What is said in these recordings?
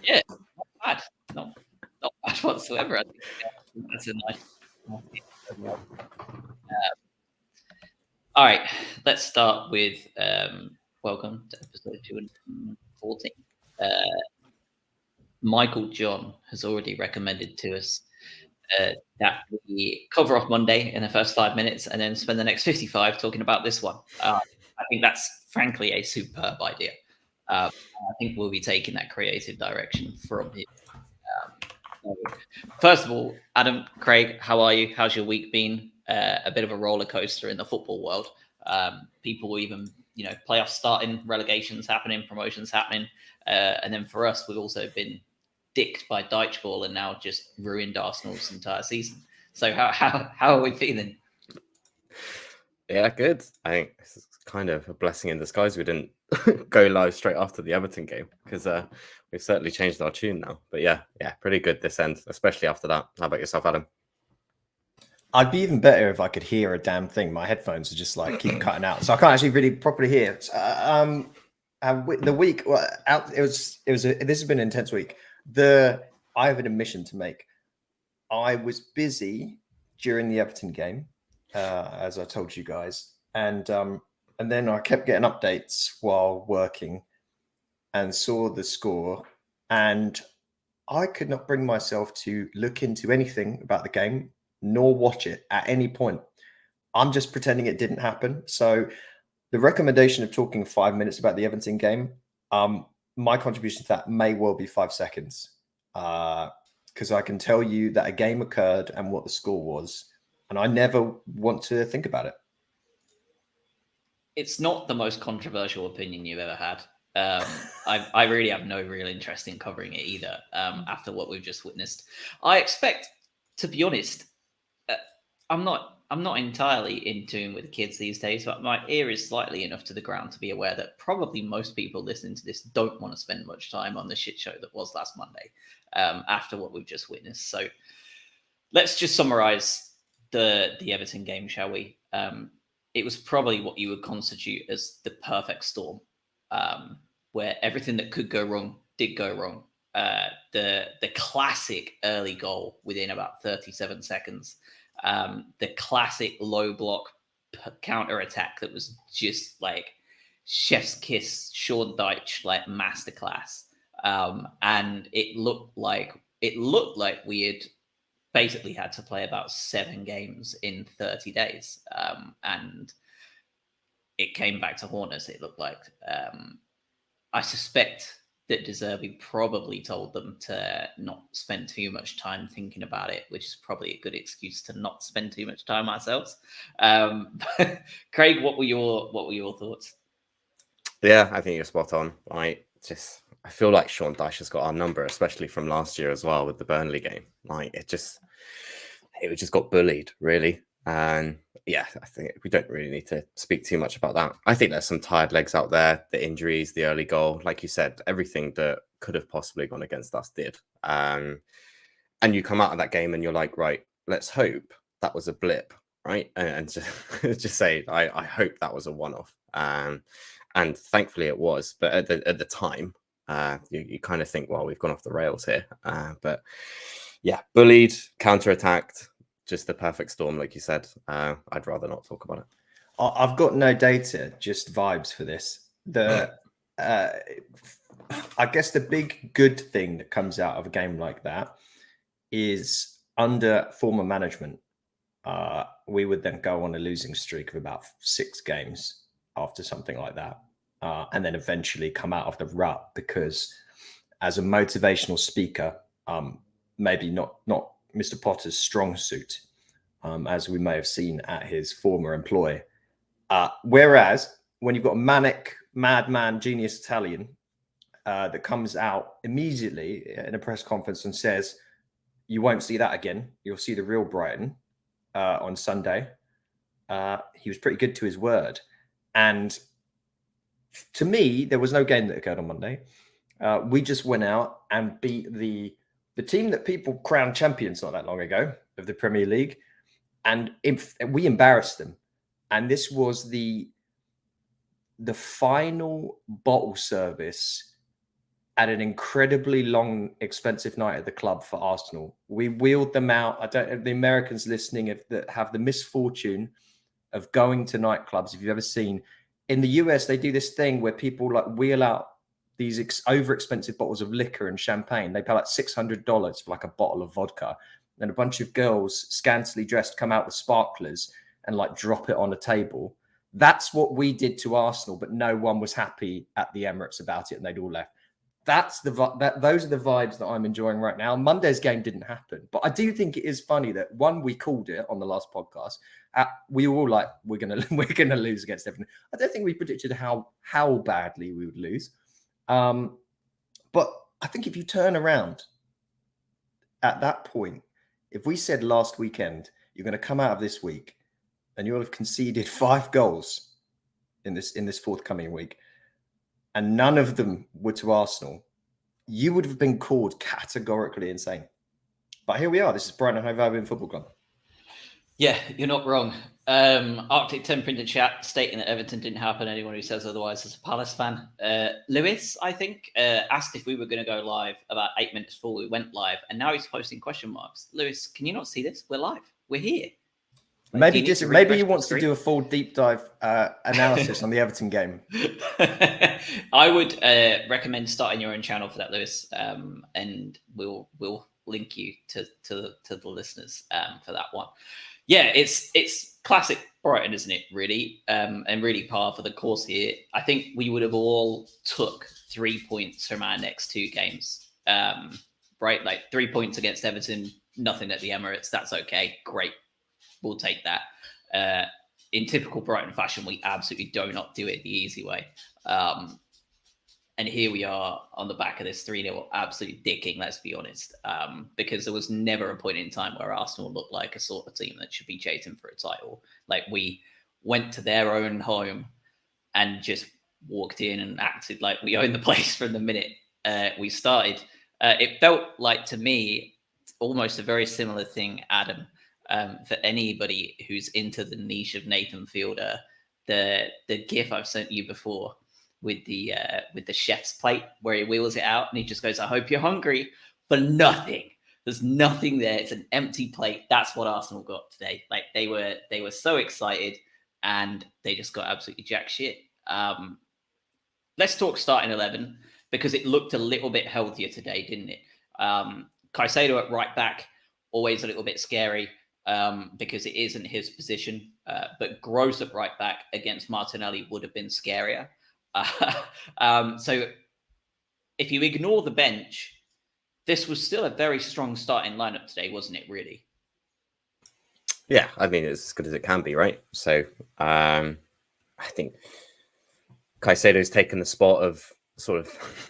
Yeah, not bad. Not bad whatsoever. I think that's a nice. All right, let's start with welcome to episode 214. Michael John has already recommended to us that we cover off Monday in the first 5 minutes and then spend the next 55 talking about this one. I think that's frankly a superb idea. I think we'll be taking that creative direction from here. So, first of all, Adam, Craig, how are you? How's your week been? A bit of a roller coaster in the football world. People even, playoffs starting, relegations happening, promotions happening, and then for us, we've also been dicked by Dyche Ball and now just ruined Arsenal's entire season. So how are we feeling? Yeah, good. I think this is kind of a blessing in disguise. We didn't go live straight after the Everton game because we've certainly changed our tune now. But yeah, pretty good this end, especially after that. How about yourself, Adam? I'd be even better if I could hear a damn thing. My headphones are just like keep cutting out, so I can't actually really properly hear. The week, this has been an intense week. I have an admission to make. I was busy during the Everton game, as I told you guys, and then I kept getting updates while working, and saw the score, and I could not bring myself to look into anything about the game nor watch it at any point. I'm just pretending it didn't happen. So the recommendation of talking 5 minutes about the Everton game, my contribution to that may well be 5 seconds, because I can tell you that a game occurred and what the score was, and I never want to think about it. It's not the most controversial opinion you've ever had. I really have no real interest in covering it either. After what we've just witnessed, I expect, to be honest, I'm not entirely in tune with the kids these days, but my ear is slightly enough to the ground to be aware that probably most people listening to this don't want to spend much time on the shit show that was last Monday, after what we've just witnessed. So let's just summarize the Everton game, shall we? It was probably what you would constitute as the perfect storm, where everything that could go wrong did go wrong. The classic early goal within about 37 seconds. The classic low block counter attack that was just like chef's kiss, Sean Dyche like masterclass, and it looked like we had basically had to play about 7 games in 30 days, and it came back to haunt us. It looked like, I suspect that De Zerbi probably told them to not spend too much time thinking about it, which is probably a good excuse to not spend too much time ourselves. Craig, what were your thoughts? Yeah, I think you're spot on. I feel like Sean Dyche has got our number, especially from last year as well with the Burnley game. Like it just got bullied, really. And yeah, I think we don't really need to speak too much about that. I think there's some tired legs out there, the injuries, the early goal, like you said, everything that could have possibly gone against us did. And you come out of that game and you're like, right, let's hope that was a blip, right? And just say, I hope that was a one-off. And thankfully it was. But at the time, you kind of think, well, we've gone off the rails here. But yeah, bullied, counter-attacked, just the perfect storm, like you said. I'd rather not talk about it. I've got no data, just vibes for this. I guess the big good thing that comes out of a game like that is under former management, we would then go on a losing streak of about 6 games after something like that, and then eventually come out of the rut because, as a motivational speaker, maybe not Mr. Potter's strong suit, as we may have seen at his former employ. Whereas when you've got a manic, madman, genius Italian that comes out immediately in a press conference and says, you won't see that again. You'll see the real Brighton on Sunday. He was pretty good to his word. And to me, there was no game that occurred on Monday. We just went out and beat the team that people crowned champions not that long ago of the Premier League. And we embarrassed them. And this was the final bottle service at an incredibly long, expensive night at the club for Arsenal. We wheeled them out. I don't. The Americans listening that have the misfortune of going to nightclubs. If you've ever seen in the US, they do this thing where people like wheel out these over expensive bottles of liquor and champagne. They pay like $600 for like a bottle of vodka, and a bunch of girls scantily dressed come out with sparklers and like drop it on a table. That's what we did to Arsenal, but no one was happy at the Emirates about it, and they'd all left. Those are the vibes that I'm enjoying right now. Monday's game didn't happen, but I do think it is funny that we called it on the last podcast. We were all like, we're gonna lose against Everton. I don't think we predicted how badly we would lose, but I think if you turn around at that point, if we said last weekend you're going to come out of this week and you'll have conceded 5 goals in this forthcoming week, and none of them were to Arsenal, you would have been called categorically insane. But here we are. This is Brighton and Hove Albion Football Club. Yeah, you're not wrong. Arctic Temper in the chat stating that Everton didn't happen. Anyone who says otherwise is a Palace fan. Lewis, I think, asked if we were going to go live about 8 minutes before we went live, and now he's posting question marks. Lewis, can you not see this? We're live. We're here. Maybe he wants to do a full deep dive analysis on the Everton game. I would recommend starting your own channel for that, Lewis, and we'll link you to the listeners for that one. Yeah, it's classic Brighton, isn't it? Really, and really par for the course here. I think we would have all took 3 points from our next 2 games, right? Like 3 points against Everton, nothing at the Emirates. That's okay, great. We'll take that. In typical Brighton fashion, we absolutely do not do it the easy way. And here we are on the back of this 3-0, absolutely dicking, let's be honest. Because there was never a point in time where Arsenal looked like a sort of team that should be chasing for a title. Like, we went to their own home and just walked in and acted like we owned the place from the minute we started. It felt like, to me, almost a very similar thing, Adam. For anybody who's into the niche of Nathan Fielder, the GIF I've sent you before with the chef's plate where he wheels it out and he just goes, "I hope you're hungry," but nothing. There's nothing there. It's an empty plate. That's what Arsenal got today. Like, they were so excited and they just got absolutely jack shit. Let's talk starting 11 because it looked a little bit healthier today, didn't it? Caicedo at right back, always a little bit scary. Because it isn't his position. But Gross at right back against Martinelli would have been scarier. So if you ignore the bench, this was still a very strong starting lineup today, wasn't it, really? Yeah, I mean, it's as good as it can be, right? So I think Caicedo's taken the spot of sort of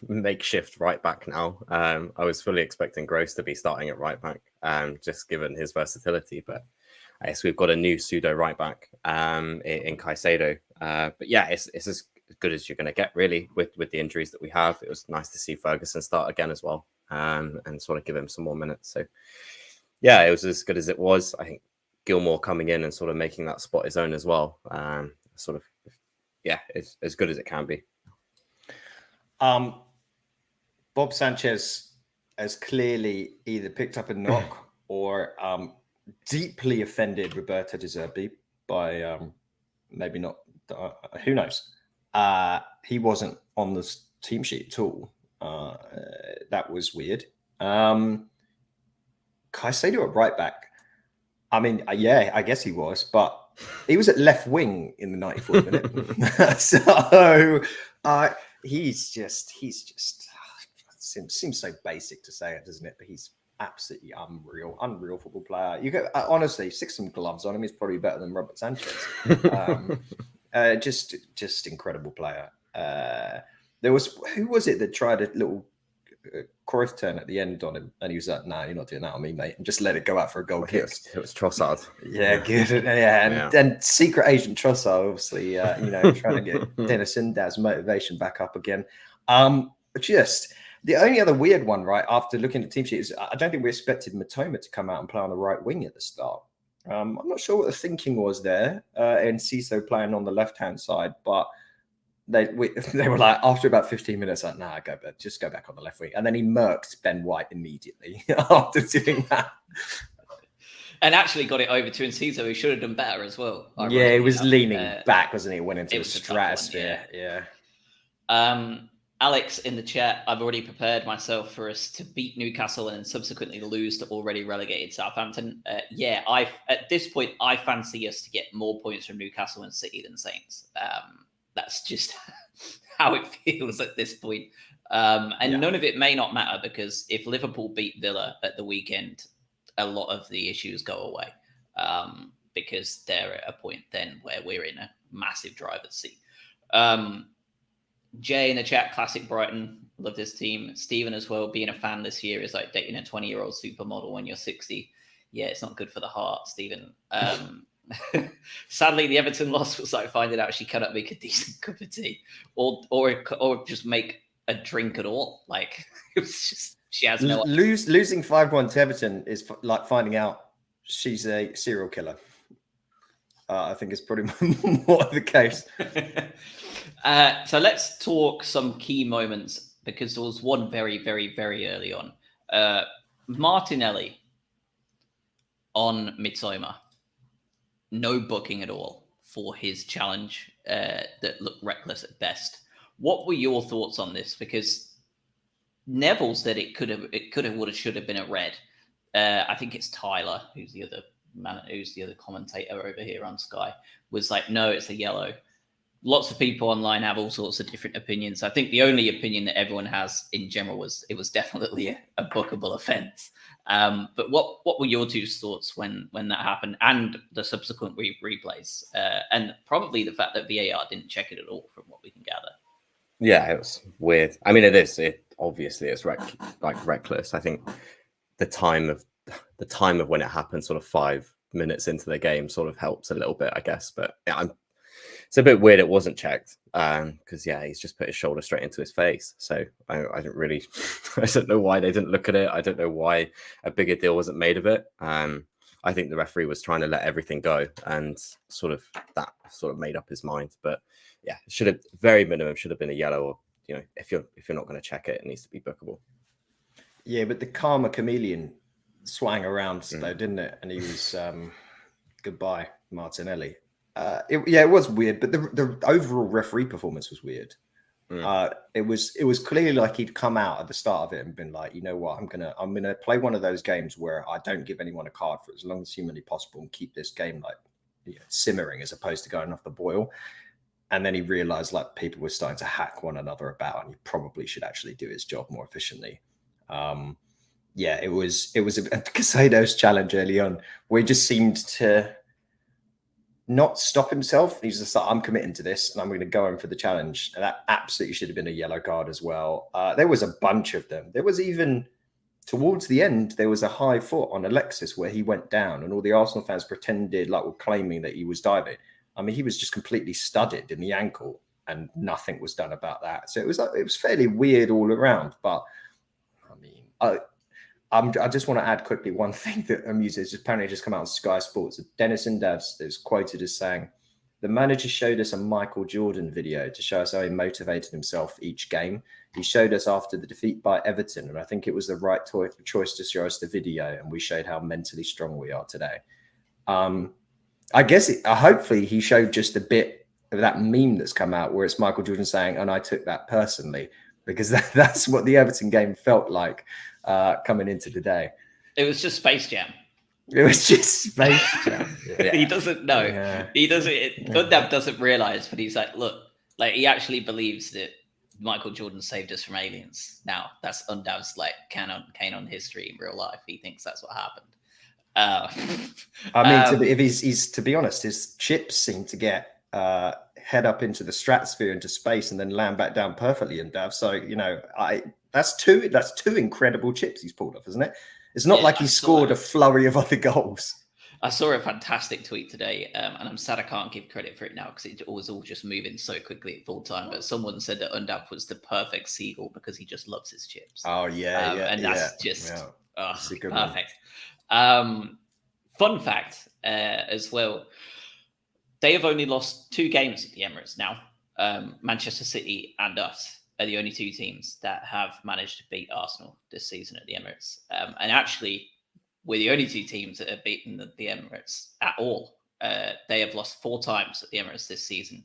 makeshift right back now. I was fully expecting Gross to be starting at right back, just given his versatility. But I guess we've got a new pseudo right back in Caicedo. But yeah, it's as good as you're going to get, really, with the injuries that we have. It was nice to see Ferguson start again as well, and sort of give him some more minutes. So yeah, it was as good as it was. I think Gilmore coming in and sort of making that spot his own as well. Sort of, yeah, it's as good as it can be. Bob Sanchez has clearly either picked up a knock or deeply offended Roberto De Zerbi by maybe not, who knows? He wasn't on the team sheet at all. That was weird. Caicedo at right back. I mean, yeah, I guess he was, but he was at left wing in the 94th minute. So he's just seems so basic to say it, doesn't it? But he's absolutely unreal football player. You go honestly, stick some gloves on him. He's probably better than Robert Sanchez. Just incredible player. Who was it that tried a little Cruyff turn at the end on him, and he was like, "No, you're not doing that on me, mate," and just let it go out for a goal kick. It was Trossard. Yeah, good. Yeah, and secret agent Trossard, obviously, trying to get Dennis Indaz's motivation back up again. Just the only other weird one, right, after looking at the team sheet, is I don't think we expected Matoma to come out and play on the right wing at the start. I'm not sure what the thinking was there, and Ciso playing on the left-hand side, but they were like, after about 15 minutes, like, nah, just go back on the left wing. And then he murked Ben White immediately after doing that. And actually got it over to Enciso, who should have done better as well. Yeah, he was leaning back, wasn't he? Went into the stratosphere. Alex in the chat, I've already prepared myself for us to beat Newcastle and subsequently lose to already relegated Southampton. At this point, I fancy us to get more points from Newcastle and City than Saints. That's just how it feels at this point. None of it may not matter, because if Liverpool beat Villa at the weekend, a lot of the issues go away, because they're at a point then where we're in a massive driver's seat. Jay in the chat, classic Brighton, love this team. Stephen as well, being a fan this year is like dating a 20-year-old supermodel when you're 60. Yeah, it's not good for the heart, Stephen. Sadly, the Everton loss was like finding out she cannot make a decent cup of tea, or just make a drink at all. Like, it was just, she has no. Losing 5-1 to Everton is like finding out she's a serial killer. I think it's pretty more the case. So let's talk some key moments, because there was one very, very, very early on. Martinelli on Mitoma. No booking at all for his challenge that looked reckless at best. What were your thoughts on this? Because Neville said it could have, would have, should have been a red. I think it's Tyler, who's the other commentator over here on Sky, was like, no, it's a yellow. Lots of people online have all sorts of different opinions. I think the only opinion that everyone has in general was it was definitely a bookable offence. But what were your two thoughts when that happened, and the subsequent replays, and probably the fact that VAR didn't check it at all, from what we can gather? Yeah, it was weird. I mean, it obviously is reckless. I think the time of when it happened, sort of 5 minutes into the game, sort of helps a little bit, I guess. But yeah, it's a bit weird it wasn't checked, because he's just put his shoulder straight into his face. So I don't really, I don't know why they didn't look at it. I don't know why a bigger deal wasn't made of it. I think the referee was trying to let everything go, and that made up his mind. But yeah, it should have, very minimum, should have been a yellow, or if you're not going to check it, it needs to be bookable. Yeah, but the karma chameleon swang around though, didn't it? And he was goodbye, Martinelli. It was weird, but the overall referee performance was weird. It was clearly like he'd come out at the start of it and been like, you know what, I'm gonna play one of those games where I don't give anyone a card for as long as humanly possible and keep this game like simmering as opposed to going off the boil. And then he realized like people were starting to hack one another about, and he probably should actually do his job more efficiently. It was a Casado's challenge early on where he just seemed to not stop himself. He's just like, I'm committing to this and I'm going to go in for the challenge. And that absolutely should have been a yellow card as well. There was a bunch of them. There was even towards the end, there was a high foot on Alexis where he went down, and all the Arsenal fans pretended like were claiming that he was diving. I mean, he was just completely studded in the ankle and nothing was done about that. So it was fairly weird all around. But I mean, I just want to add quickly one thing that amuses. Apparently, just come out on Sky Sports. Dennis Indavs is quoted as saying, "The manager showed us a Michael Jordan video to show us how he motivated himself each game. He showed us after the defeat by Everton, and I think it was the right choice to show us the video, and we showed how mentally strong we are today." I guess hopefully he showed just a bit of that meme that's come out where it's Michael Jordan saying, "And I took that personally," because that's what the Everton game felt like coming into today. It was just Space Jam. It was just Space Jam. Yeah. He doesn't know. Yeah. He doesn't. Undav doesn't realize, but he's like, look, like he actually believes that Michael Jordan saved us from aliens. Now that's Undav's like canon history in real life. He thinks that's what happened. I mean, if he's to be honest, his chips seem to get head up into the stratosphere, into space, and then land back down perfectly. Undav, so that's two incredible chips he's pulled off, isn't it? It's not like he scored a flurry of other goals. I saw a fantastic tweet today, and I'm sad I can't give credit for it now because it was all just moving so quickly at full time. But someone said that Undav was the perfect seagull because he just loves his chips. Oh yeah, and that's just perfect. Fun fact as well: they have only lost 2 games at the Emirates now. Manchester City and us are the only two teams that have managed to beat Arsenal this season at the Emirates. And actually, we're the only two teams that have beaten the Emirates at all. They have lost 4 times at the Emirates this season.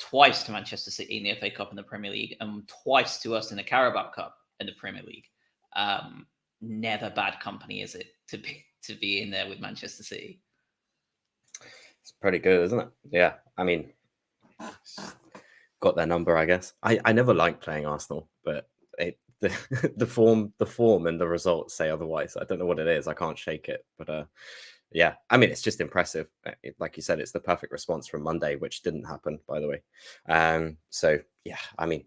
Twice to Manchester City in the FA Cup and the Premier League, and twice to us in the Carabao Cup and the Premier League. Never bad company, is it, to be in there with Manchester City? It's pretty good, isn't it? Yeah, I mean, got their number, I guess. I never liked playing Arsenal, but the form and the results say otherwise. I don't know what it is. I can't shake it, but yeah, I mean, it's just impressive. Like you said, it's the perfect response from Monday, which didn't happen, by the way. So yeah, I mean,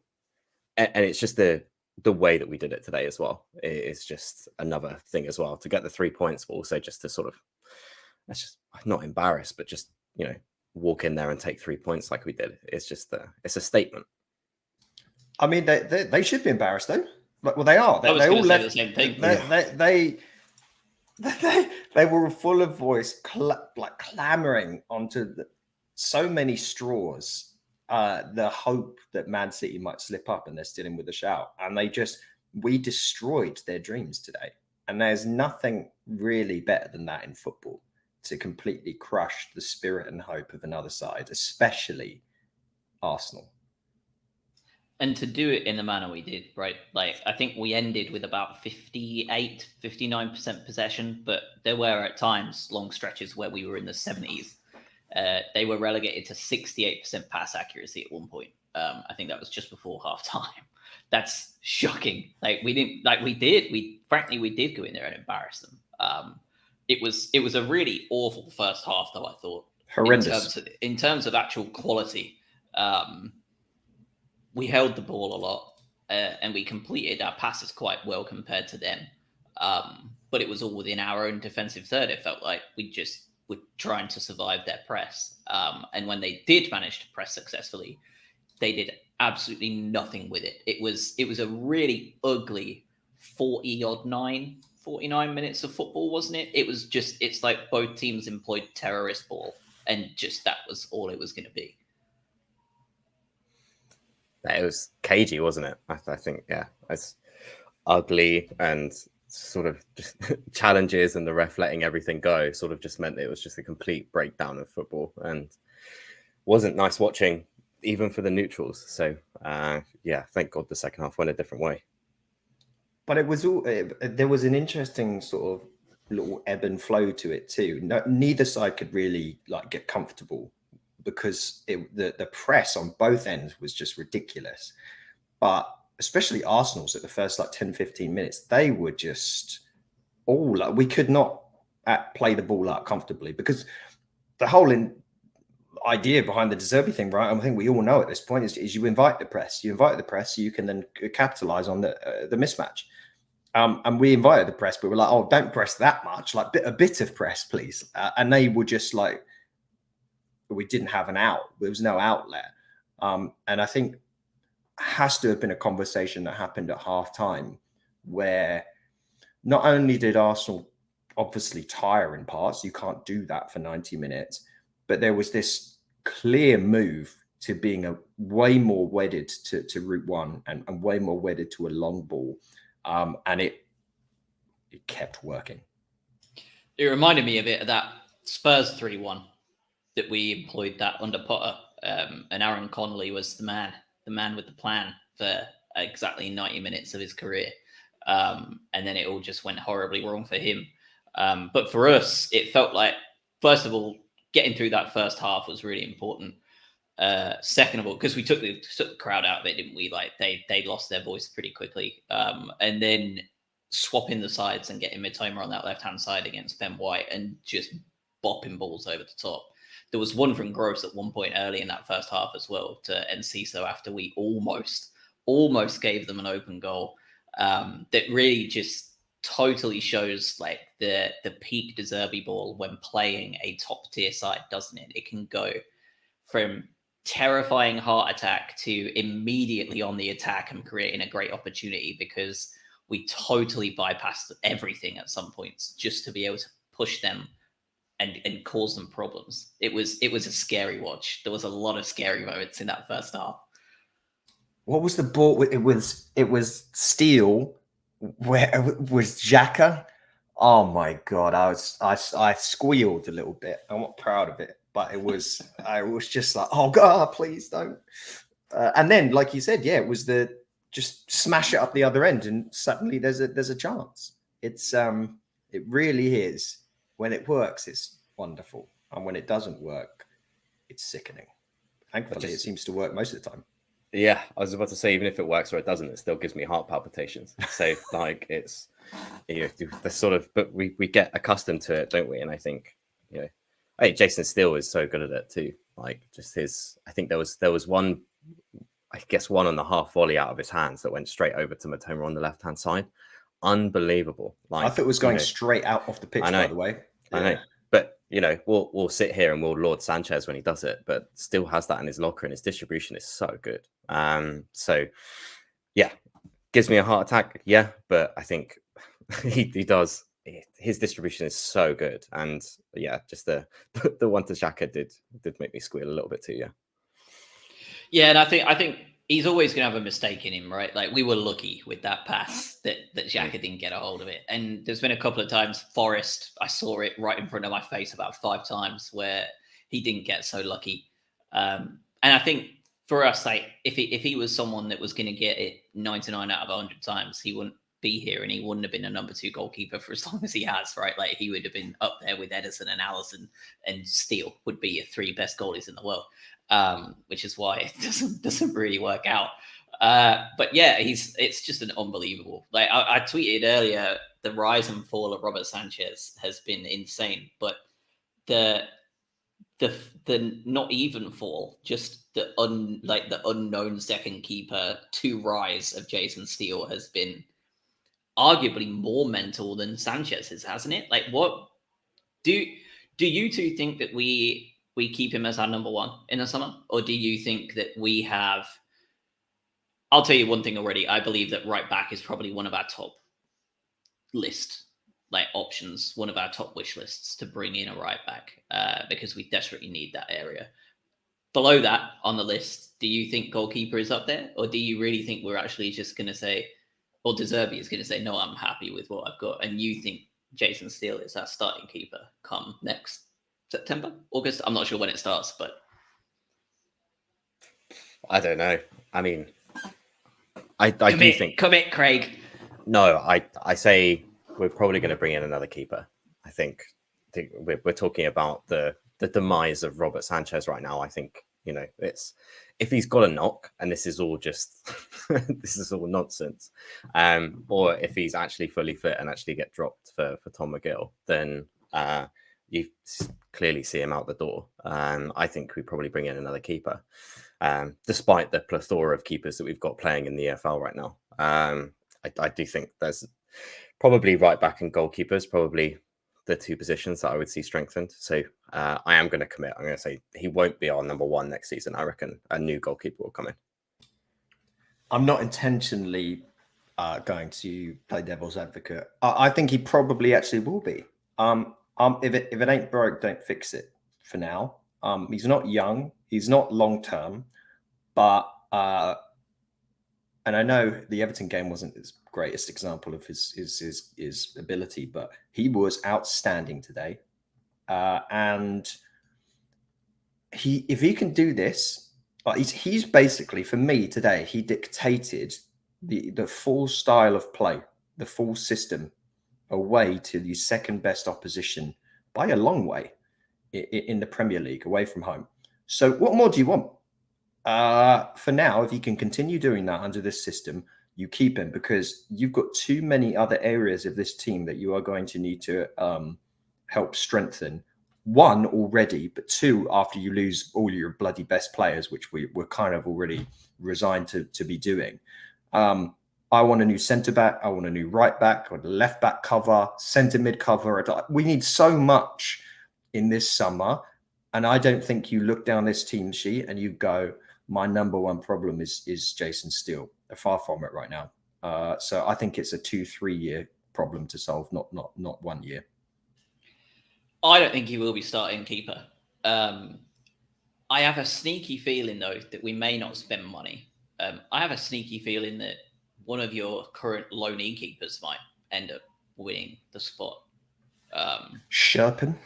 and it's just the way that we did it today as well. It's just another thing as well to get the 3 points, but also just to sort of, that's just not embarrassed, but just, you know, walk in there and take 3 points like we did. It's just it's a statement. I mean, they should be embarrassed though. Well, they are. I was they all gonna say left the same thing. They were full of voice, like clamoring onto so many straws. The hope that Man City might slip up and they're still in with a shout, and we destroyed their dreams today. And there's nothing really better than that in football, to completely crush the spirit and hope of another side, especially Arsenal. And to do it in the manner we did, right? Like, I think we ended with about 59% possession, but there were at times long stretches where we were in the 70s. They were relegated to 68% pass accuracy at one point. I think that was just before half time. That's shocking. We did go in there and embarrass them. It was a really awful first half, though, I thought. Horrendous. In terms of actual quality, we held the ball a lot and we completed our passes quite well compared to them. But it was all within our own defensive third. It felt like we just were trying to survive their press. And when they did manage to press successfully, they did absolutely nothing with it. It was a really ugly 49 minutes of football, wasn't it? It's like both teams employed terrorist ball, and just that was all it was going to be. It was cagey, wasn't it? I think, yeah, it's ugly, and sort of just challenges and the ref letting everything go sort of just meant that it was just a complete breakdown of football, and wasn't nice watching even for the neutrals. So yeah, thank God the second half went a different way. But it was there was an interesting sort of little ebb and flow to it too. Neither side could really get comfortable, because the press on both ends was just ridiculous. But especially Arsenal's at the first 10-15 minutes, they were just all we could not play the ball out comfortably, because the whole idea behind the De Zerbi thing, right? I think we all know at this point is you invite the press. You invite the press so you can then capitalize on the mismatch. And we invited the press, but we're like, oh, don't press that much, a bit of press, please. And they were just we didn't have an out. There was no outlet. And I think has to have been a conversation that happened at half time, where not only did Arsenal obviously tire in parts, you can't do that for 90 minutes, but there was this clear move to being way more wedded to route one and way more wedded to a long ball. And it kept working. It reminded me a bit of that Spurs 3-1 that we employed that under Potter. And Aaron Connolly was the man with the plan for exactly 90 minutes of his career. And then it all just went horribly wrong for him. But for us, it felt like, first of all, getting through that first half was really important. Second of all, because we took the crowd out of it, didn't we? They lost their voice pretty quickly. And then swapping the sides and getting Mitoma on that left-hand side against Ben White and just bopping balls over the top. There was one from Gross at one point early in that first half as well to Enciso after we almost gave them an open goal. That really just totally shows the peak De Zerbi ball when playing a top tier side, doesn't it? It can go from terrifying heart attack to immediately on the attack and creating a great opportunity, because we totally bypassed everything at some points just to be able to push them and cause them problems. It was a scary watch. There was a lot of scary moments in that first half. What was the ball? It was Steele. Where was Xhaka? Oh my god! I squealed a little bit. I'm not proud of it, but I was just like, oh god, please don't. And then, like you said, yeah, it was just smash it up the other end, and suddenly there's a chance. It really is. When it works, it's wonderful, and when it doesn't work, it's sickening. Thankfully, it seems to work most of the time. Yeah, I was about to say, even if it works or it doesn't, it still gives me heart palpitations. So like it's the sort of, but we get accustomed to it, don't we? And I think, hey, Jason Steele is so good at it too. Like just I think there was one, I guess one on the half volley out of his hands that went straight over to Matoma on the left hand side. Unbelievable. Like I thought it was going straight out off the pitch, by the way. Yeah. I know. But we'll sit here and we'll laud Sanchez when he does it, but still has that in his locker, and his distribution is so good. So yeah, gives me a heart attack. Yeah, but I think he does. His distribution is so good, and yeah, just the one to Xhaka did make me squeal a little bit too. Yeah, and I think he's always going to have a mistake in him, right? Like we were lucky with that pass that Xhaka didn't get a hold of it. And there's been a couple of times, Forest, I saw it right in front of my face about 5 times where he didn't get so lucky. And I think for us, like if he was someone that was going to get it 99 out of 100 times, he wouldn't be here and he wouldn't have been a number 2 goalkeeper for as long as he has, right? Like he would have been up there with Ederson and Alisson, and Steele would be your 3 best goalies in the world. Which is why it doesn't really work out. But yeah, it's just an unbelievable. Like I tweeted earlier, the rise and fall of Robert Sanchez has been insane. But the not even fall, just the unknown second keeper to rise of Jason Steele has been arguably more mental than Sanchez's, hasn't it? Like what do you two think that we keep him as our number 1 in the summer? Or do you think that we have... I'll tell you one thing already. I believe that right back is probably one of our top list options, one of our top wish lists to bring in a right back because we desperately need that area. Below that on the list, do you think goalkeeper is up there? Or do you really think we're actually just going to say, or De Zerbi is going to say, no, I'm happy with what I've got, and you think Jason Steele is our starting keeper come next September, August? I'm not sure when it starts, but I don't know. I mean, I do think commit, Craig. No, I say we're probably going to bring in another keeper. I think we're talking about the demise of Robert Sanchez right now. I think it's if he's got a knock and this is all just this is all nonsense, or if he's actually fully fit and actually get dropped for Tom McGill, then you clearly see him out the door. I think we probably bring in another keeper, despite the plethora of keepers that we've got playing in the EFL right now. I do think there's probably right back and goalkeepers, probably the 2 positions that I would see strengthened. So I am going to commit. I'm going to say he won't be our number 1 next season. I reckon a new goalkeeper will come in. I'm not intentionally going to play devil's advocate. I think he probably actually will be. If it ain't broke, don't fix it for now. He's not young. He's not long term. But, and I know the Everton game wasn't his greatest example of his ability, but he was outstanding today. And if he can do this, he's basically, for me today, he dictated the full style of play, the full system away to the second best opposition by a long way in the Premier League, away from home. So what more do you want? For now, if you can continue doing that under this system, you keep him, because you've got too many other areas of this team that you are going to need to help strengthen. 1 already, but 2 after you lose all your bloody best players, which we're kind of already resigned to be doing. I want a new centre back. I want a new right back, or left back cover, centre mid cover. We need so much in this summer. And I don't think you look down this team sheet and you go, my number 1 problem is Jason Steele. They're far from it right now. So I think it's a 2-3 year problem to solve, not 1 year. I don't think he will be starting keeper. I have a sneaky feeling, though, that we may not spend money. I have a sneaky feeling that one of your current loanee keepers might end up winning the spot. Sherpen?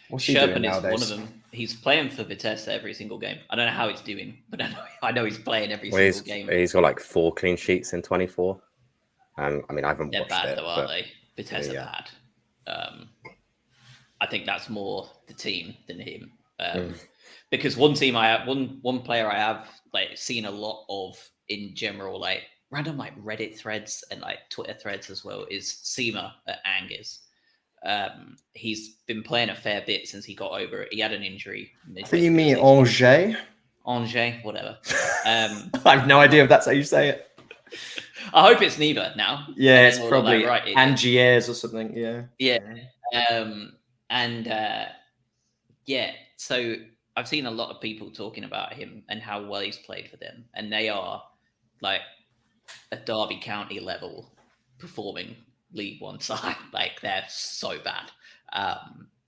What's he doing Sherpen is nowadays? one of them. He's playing for Vitesse every single game. I don't know how he's doing, but I know he's playing every single game. He's got like 4 clean sheets in 24. I mean, I haven't They're watched bad, it, though, aren't they? Vitesse are yeah. bad. I think that's more the team than him. Because one player I have like seen a lot of in general, like random like Reddit threads and like Twitter threads as well, is Seema at Angers. He's been playing a fair bit since he got over it. He had an injury. I think you mean Angers? Angers, whatever. I have no idea if that's how you say it. I hope it's neither now. Yeah, it's probably right. Angers or something. Yeah. Yeah. Yeah. So I've seen a lot of people talking about him and how well he's played for them, and they are like a Derby County level performing League One side. Like they're so bad.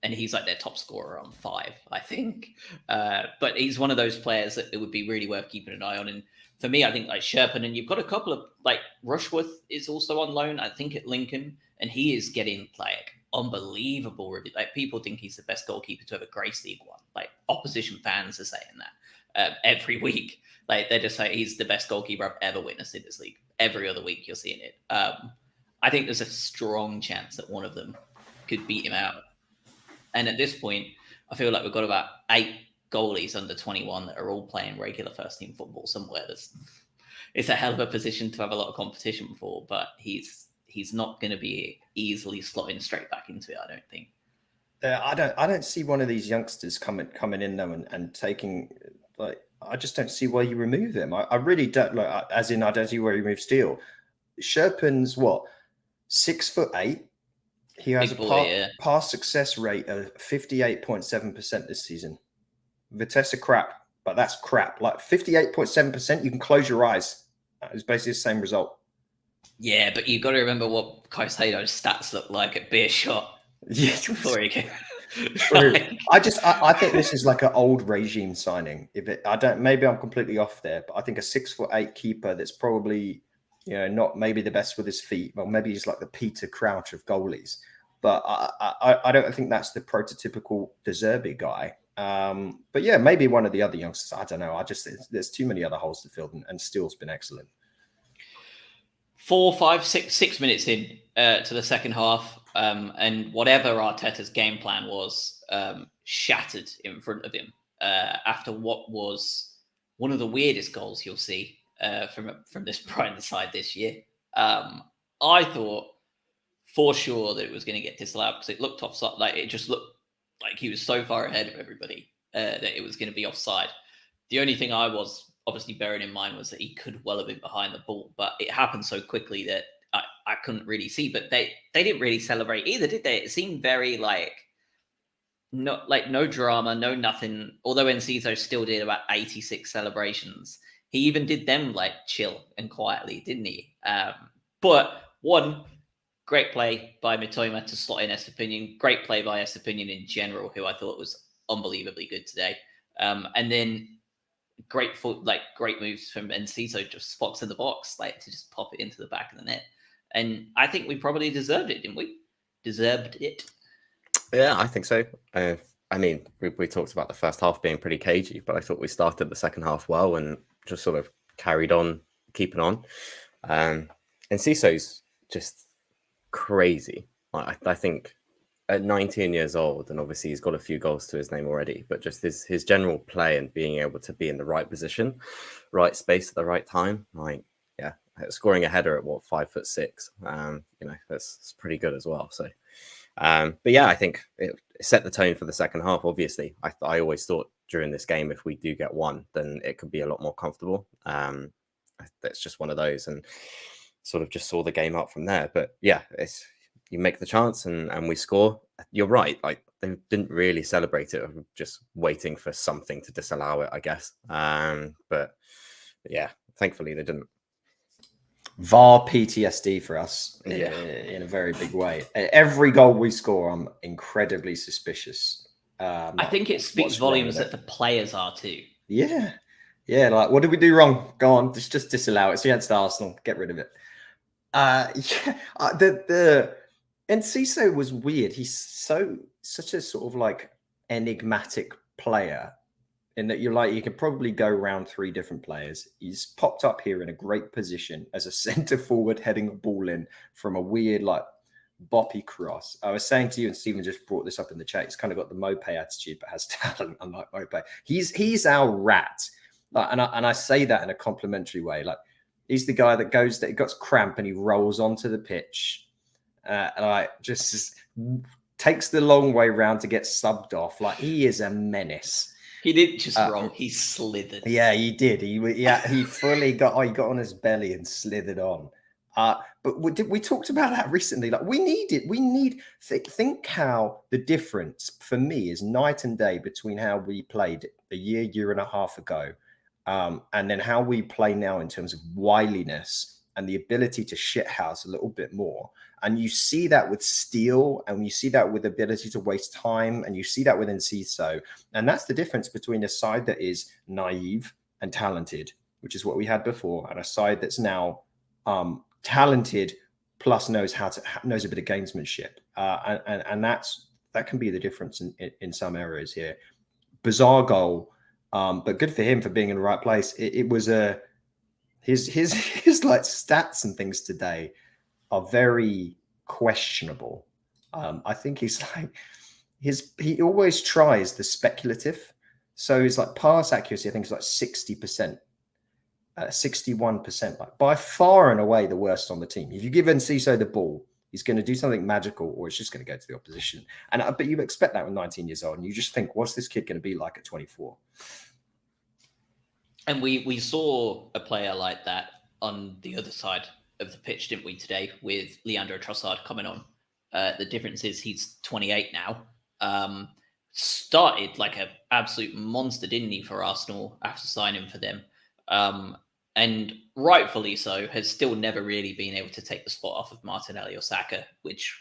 And he's like their top scorer on 5, I think. But he's one of those players that it would be really worth keeping an eye on. And for me, I think like Sherpen, and you've got a couple of like Rushworth is also on loan, I think at Lincoln, and he is getting like unbelievable review. Like people think he's the best goalkeeper to ever grace League One. Like opposition fans are saying that every week. Like they just say he's the best goalkeeper I've ever witnessed in this league. Every other week you're seeing it. I think there's a strong chance that one of them could beat him out. And at this point, I feel like we've got about 8 goalies under 21 that are all playing regular first team football somewhere. It's a hell of a position to have a lot of competition for, but he's not going to be easily slotting straight back into it, I don't think. I don't see one of these youngsters coming in though and taking, like, I just don't see why you remove them. I really don't, like, as in I don't see where you remove Steele. Sherpen's what, 6'8". He has a pass success rate of 58.7% this season. Vitesse are crap, but that's crap. Like 58.7%, you can close your eyes. It's basically the same result. Yeah, but you've got to remember what Caicedo's stats look like at Beershot. Yeah, before he came. True. I think this is like an old regime signing. Maybe I'm completely off there, but I think a 6'8" keeper that's probably, not maybe the best with his feet. Well, maybe he's like the Peter Crouch of goalies, but I don't think that's the prototypical De Zerbi guy. But yeah, maybe one of the other youngsters. I don't know. There's too many other holes to fill, and Steele's been excellent. 4, 5, 6 minutes in to the second half, and whatever Arteta's game plan was shattered in front of him after what was one of the weirdest goals you'll see from this Brighton side this year. I thought for sure that it was going to get disallowed because it looked offside. Like it just looked like he was so far ahead of everybody that it was going to be offside. The only thing I was obviously bearing in mind was that he could well have been behind the ball, but it happened so quickly that I couldn't really see. But they didn't really celebrate either, did they? It seemed very no drama, no nothing. Although Enciso still did about 86 celebrations, he even did them like chill and quietly, didn't he? But one great play by Mitoma to slot in Estepinian. Great play by Estepinian in general, who I thought was unbelievably good today. And then great moves from Enciso, just spots in the box, like to just pop it into the back of the net. And I think we probably deserved it, didn't we? Deserved it. Yeah, I think so. I mean, we talked about the first half being pretty cagey, but I thought we started the second half well and just sort of carried on, keeping on. And Enciso's just crazy. I think at 19 years old, and obviously he's got a few goals to his name already, but just his general play and being able to be in the right position, right space at the right time, scoring a header at 5'6", that's pretty good as well. So, but yeah, I think it set the tone for the second half. Obviously, I always thought during this game, if we do get one, then it could be a lot more comfortable. That's just one of those, and sort of just saw the game up from there. But yeah, you make the chance and we score. You're right. Like they didn't really celebrate it. I'm just waiting for something to disallow it, I guess. But yeah, thankfully they didn't. VAR PTSD for us Yeah. in a very big way. Every goal we score, I'm incredibly suspicious. I think it speaks volumes that the players are too. Yeah. Yeah. Like, what did we do wrong? Go on. Just disallow it. It's against Arsenal. Get rid of it. Yeah. And Cisse was weird. He's such a sort of like enigmatic player in that you can probably go around 3 different players. He's popped up here in a great position as a centre forward heading a ball in from a weird like boppy cross. I was saying to you, and Stephen just brought this up in the chat, he's kind of got the Mope attitude but has talent, unlike Mope. He's our rat. Like, and I say that in a complimentary way. Like, he's the guy that gets cramp and he rolls onto the pitch and like just takes the long way round to get subbed off. Like, he is a menace. He didn't just roll; he slithered. Yeah, he did. He fully got on his belly and slithered on. But we talked about that recently. Like, we need it. We need think how the difference for me is night and day between how we played a year and a half ago, and then how we play now in terms of wiliness and the ability to shithouse a little bit more. And you see that with Steele, and you see that with the ability to waste time, and you see that with Enciso. And that's the difference between a side that is naive and talented, which is what we had before, and a side that's now talented plus knows a bit of gamesmanship. And that can be the difference in some areas here. Bizarre goal, but good for him for being in the right place. It was his like stats and things today are very questionable. I think he's like he always tries the speculative. So his like pass accuracy, I think, is like 60%, 61%, like by far and away the worst on the team. If you give Enciso the ball, he's going to do something magical, or it's just going to go to the opposition. But you expect that with 19 years old, and you just think, what's this kid going to be like at 24? And we saw a player like that on the other side of the pitch, didn't we, today, with Leandro Trossard coming on. The difference is he's 28 now. Started like an absolute monster, didn't he, for Arsenal after signing for them. And rightfully so, has still never really been able to take the spot off of Martinelli or Saka, which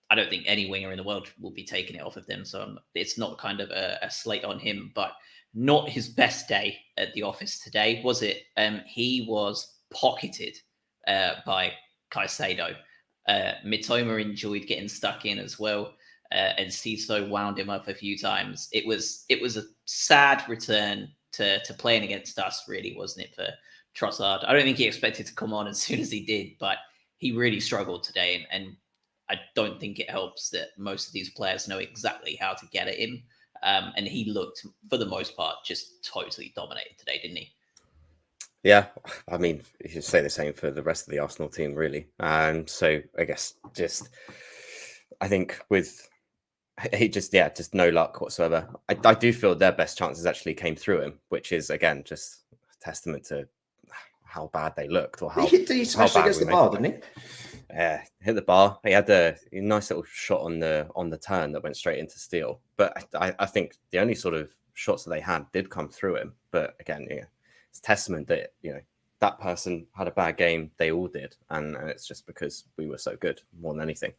I don't think any winger in the world will be taking it off of them. So it's not kind of a slate on him, but not his best day at the office today, was it? He was pocketed by Caicedo. Mitoma enjoyed getting stuck in as well, and Ciso wound him up a few times. It was a sad return to playing against us, really, wasn't it, for Trossard? I don't think he expected to come on as soon as he did, but he really struggled today, and I don't think it helps that most of these players know exactly how to get at him. And he looked, for the most part, just totally dominated today, didn't he? Yeah, I mean, you should say the same for the rest of the Arsenal team, really. So I guess I think with just no luck whatsoever. I do feel their best chances actually came through him, which is, again, just a testament to how bad they looked, or how he smashed against the bar, didn't he? Yeah, hit the bar. He had a nice little shot on the turn that went straight into Steele. But I think the only sort of shots that they had did come through him. But again, it's testament that that person had a bad game. They all did, and it's just because we were so good more than anything.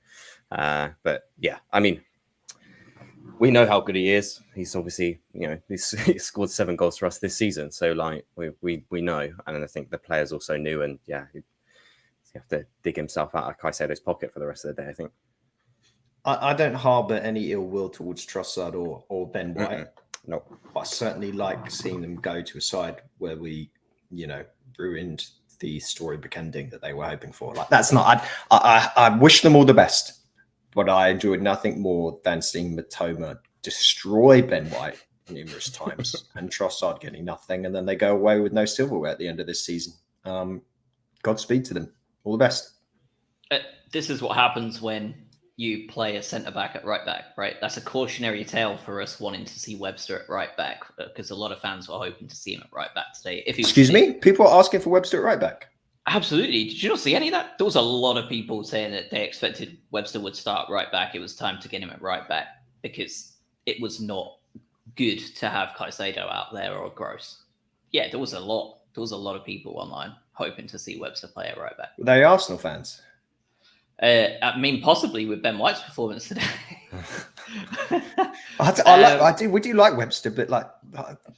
But yeah, I mean, we know how good he is. He's obviously, he scored 7 goals for us this season. So like we know, and I think the players also knew, and yeah. You have to dig himself out of Caicedo's pocket for the rest of the day, I think. I don't harbour any ill will towards Trossard or Ben White. No. But I certainly like seeing them go to a side where we, ruined the storybook ending that they were hoping for. Like, that's not. I wish them all the best, but I enjoyed nothing more than seeing Mitoma destroy Ben White numerous times and Trossard getting nothing, and then they go away with no silverware at the end of this season. Godspeed to them. All the best. This is what happens when you play a centre-back at right-back, right? That's a cautionary tale for us wanting to see Webster at right-back, because a lot of fans were hoping to see him at right-back today. Excuse me? People are asking for Webster at right-back? Absolutely. Did you not see any of that? There was a lot of people saying that they expected Webster would start right-back. It was time to get him at right-back, because it was not good to have Caicedo out there or Gross. Yeah, there was a lot of people online. hoping to see Webster play at right back. Were they Arsenal fans? I mean, possibly with Ben White's performance today. We do like Webster, but like,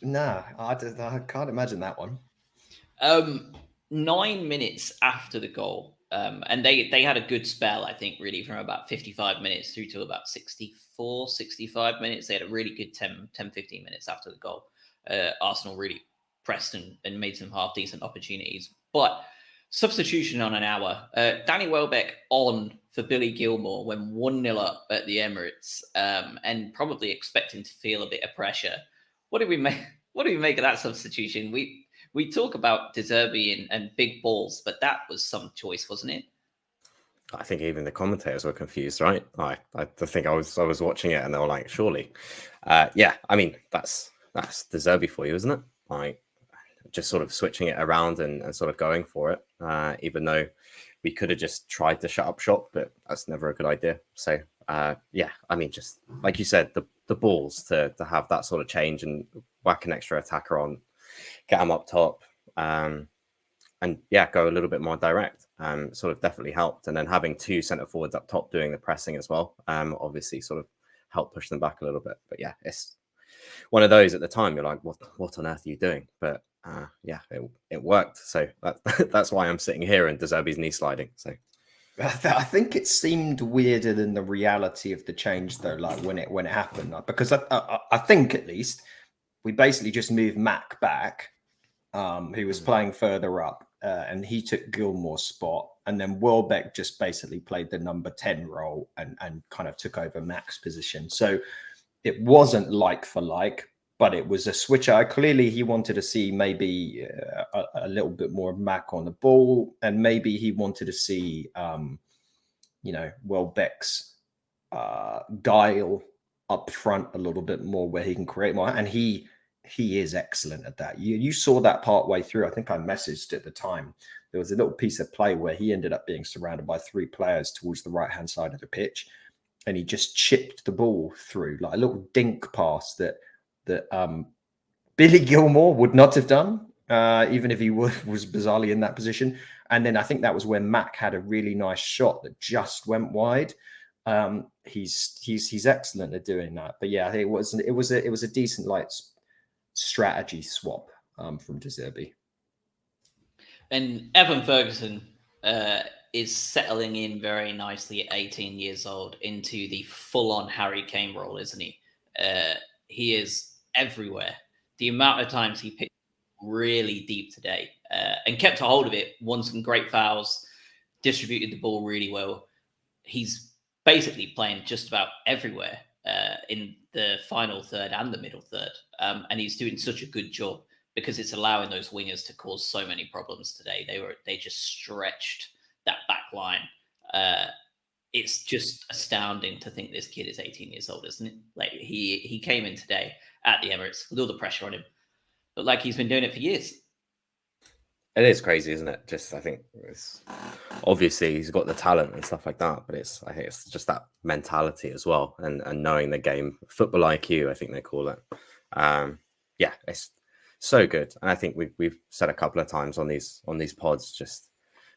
nah, I can't imagine that one. 9 minutes after the goal, and they had a good spell, I think, really from about 55 minutes through to about 64, 65 minutes. They had a really good 10, 15 minutes after the goal. Arsenal really pressed and made some half decent opportunities. But substitution on an hour. Danny Welbeck on for Billy Gilmore when 1-0 up at the Emirates, and probably expecting to feel a bit of pressure. What do we make? What do we make of that substitution? We talk about De Zerbi and big balls, but that was some choice, wasn't it? I think even the commentators were confused, right? I think I was watching it and they were like, surely. Yeah, I mean, that's De Zerbi for you, isn't it? Like, just sort of switching it around and sort of going for it, even though we could have just tried to shut up shop, but that's never a good idea. So, yeah, I mean, just like you said, the balls to have that sort of change and whack an extra attacker on, get them up top, and yeah, go a little bit more direct. Sort of definitely helped. And then having two centre forwards up top doing the pressing as well, obviously sort of helped push them back a little bit. But yeah, it's one of those at the time you're like, what on earth are you doing? But yeah, it worked. So that's why I'm sitting here and De Zerbi's knee sliding. So I think it seemed weirder than the reality of the change, though. Like when it happened, like, because I think at least we basically just moved Mac back, who was playing further up, and he took Gilmore's spot, and then Welbeck just basically played the number 10 role and kind of took over Mac's position. So it wasn't like for like, but it was a switch. Clearly, he wanted to see maybe a little bit more of Mac on the ball, and maybe he wanted to see, Welbeck's guile up front a little bit more, where he can create more. And he is excellent at that. You saw that part way through. I think I messaged at the time. There was a little piece of play where he ended up being surrounded by 3 players towards the right-hand side of the pitch, and he just chipped the ball through like a little dink pass that Billy Gilmore would not have done, even if he was bizarrely in that position. And then I think that was when Mac had a really nice shot that just went wide. He's excellent at doing that. But yeah, it was a decent like strategy swap from De Zerbi. And Evan Ferguson is settling in very nicely at 18 years old into the full-on Harry Kane role, isn't he? He is everywhere. The amount of times he picked really deep today and kept a hold of it, won some great fouls, distributed the ball really well. He's basically playing just about everywhere in the final third and the middle third. And he's doing such a good job because it's allowing those wingers to cause so many problems today. They just stretched that back line. It's just astounding to think this kid is 18 years old, isn't it? Like he came in today at the Emirates with all the pressure on him, but like he's been doing it for years. It is crazy, isn't it? Just I think it's obviously he's got the talent and stuff like that, but I think it's just that mentality as well, and knowing the game, football IQ, I think they call it. Yeah, it's so good, and I think we've said a couple of times on these pods just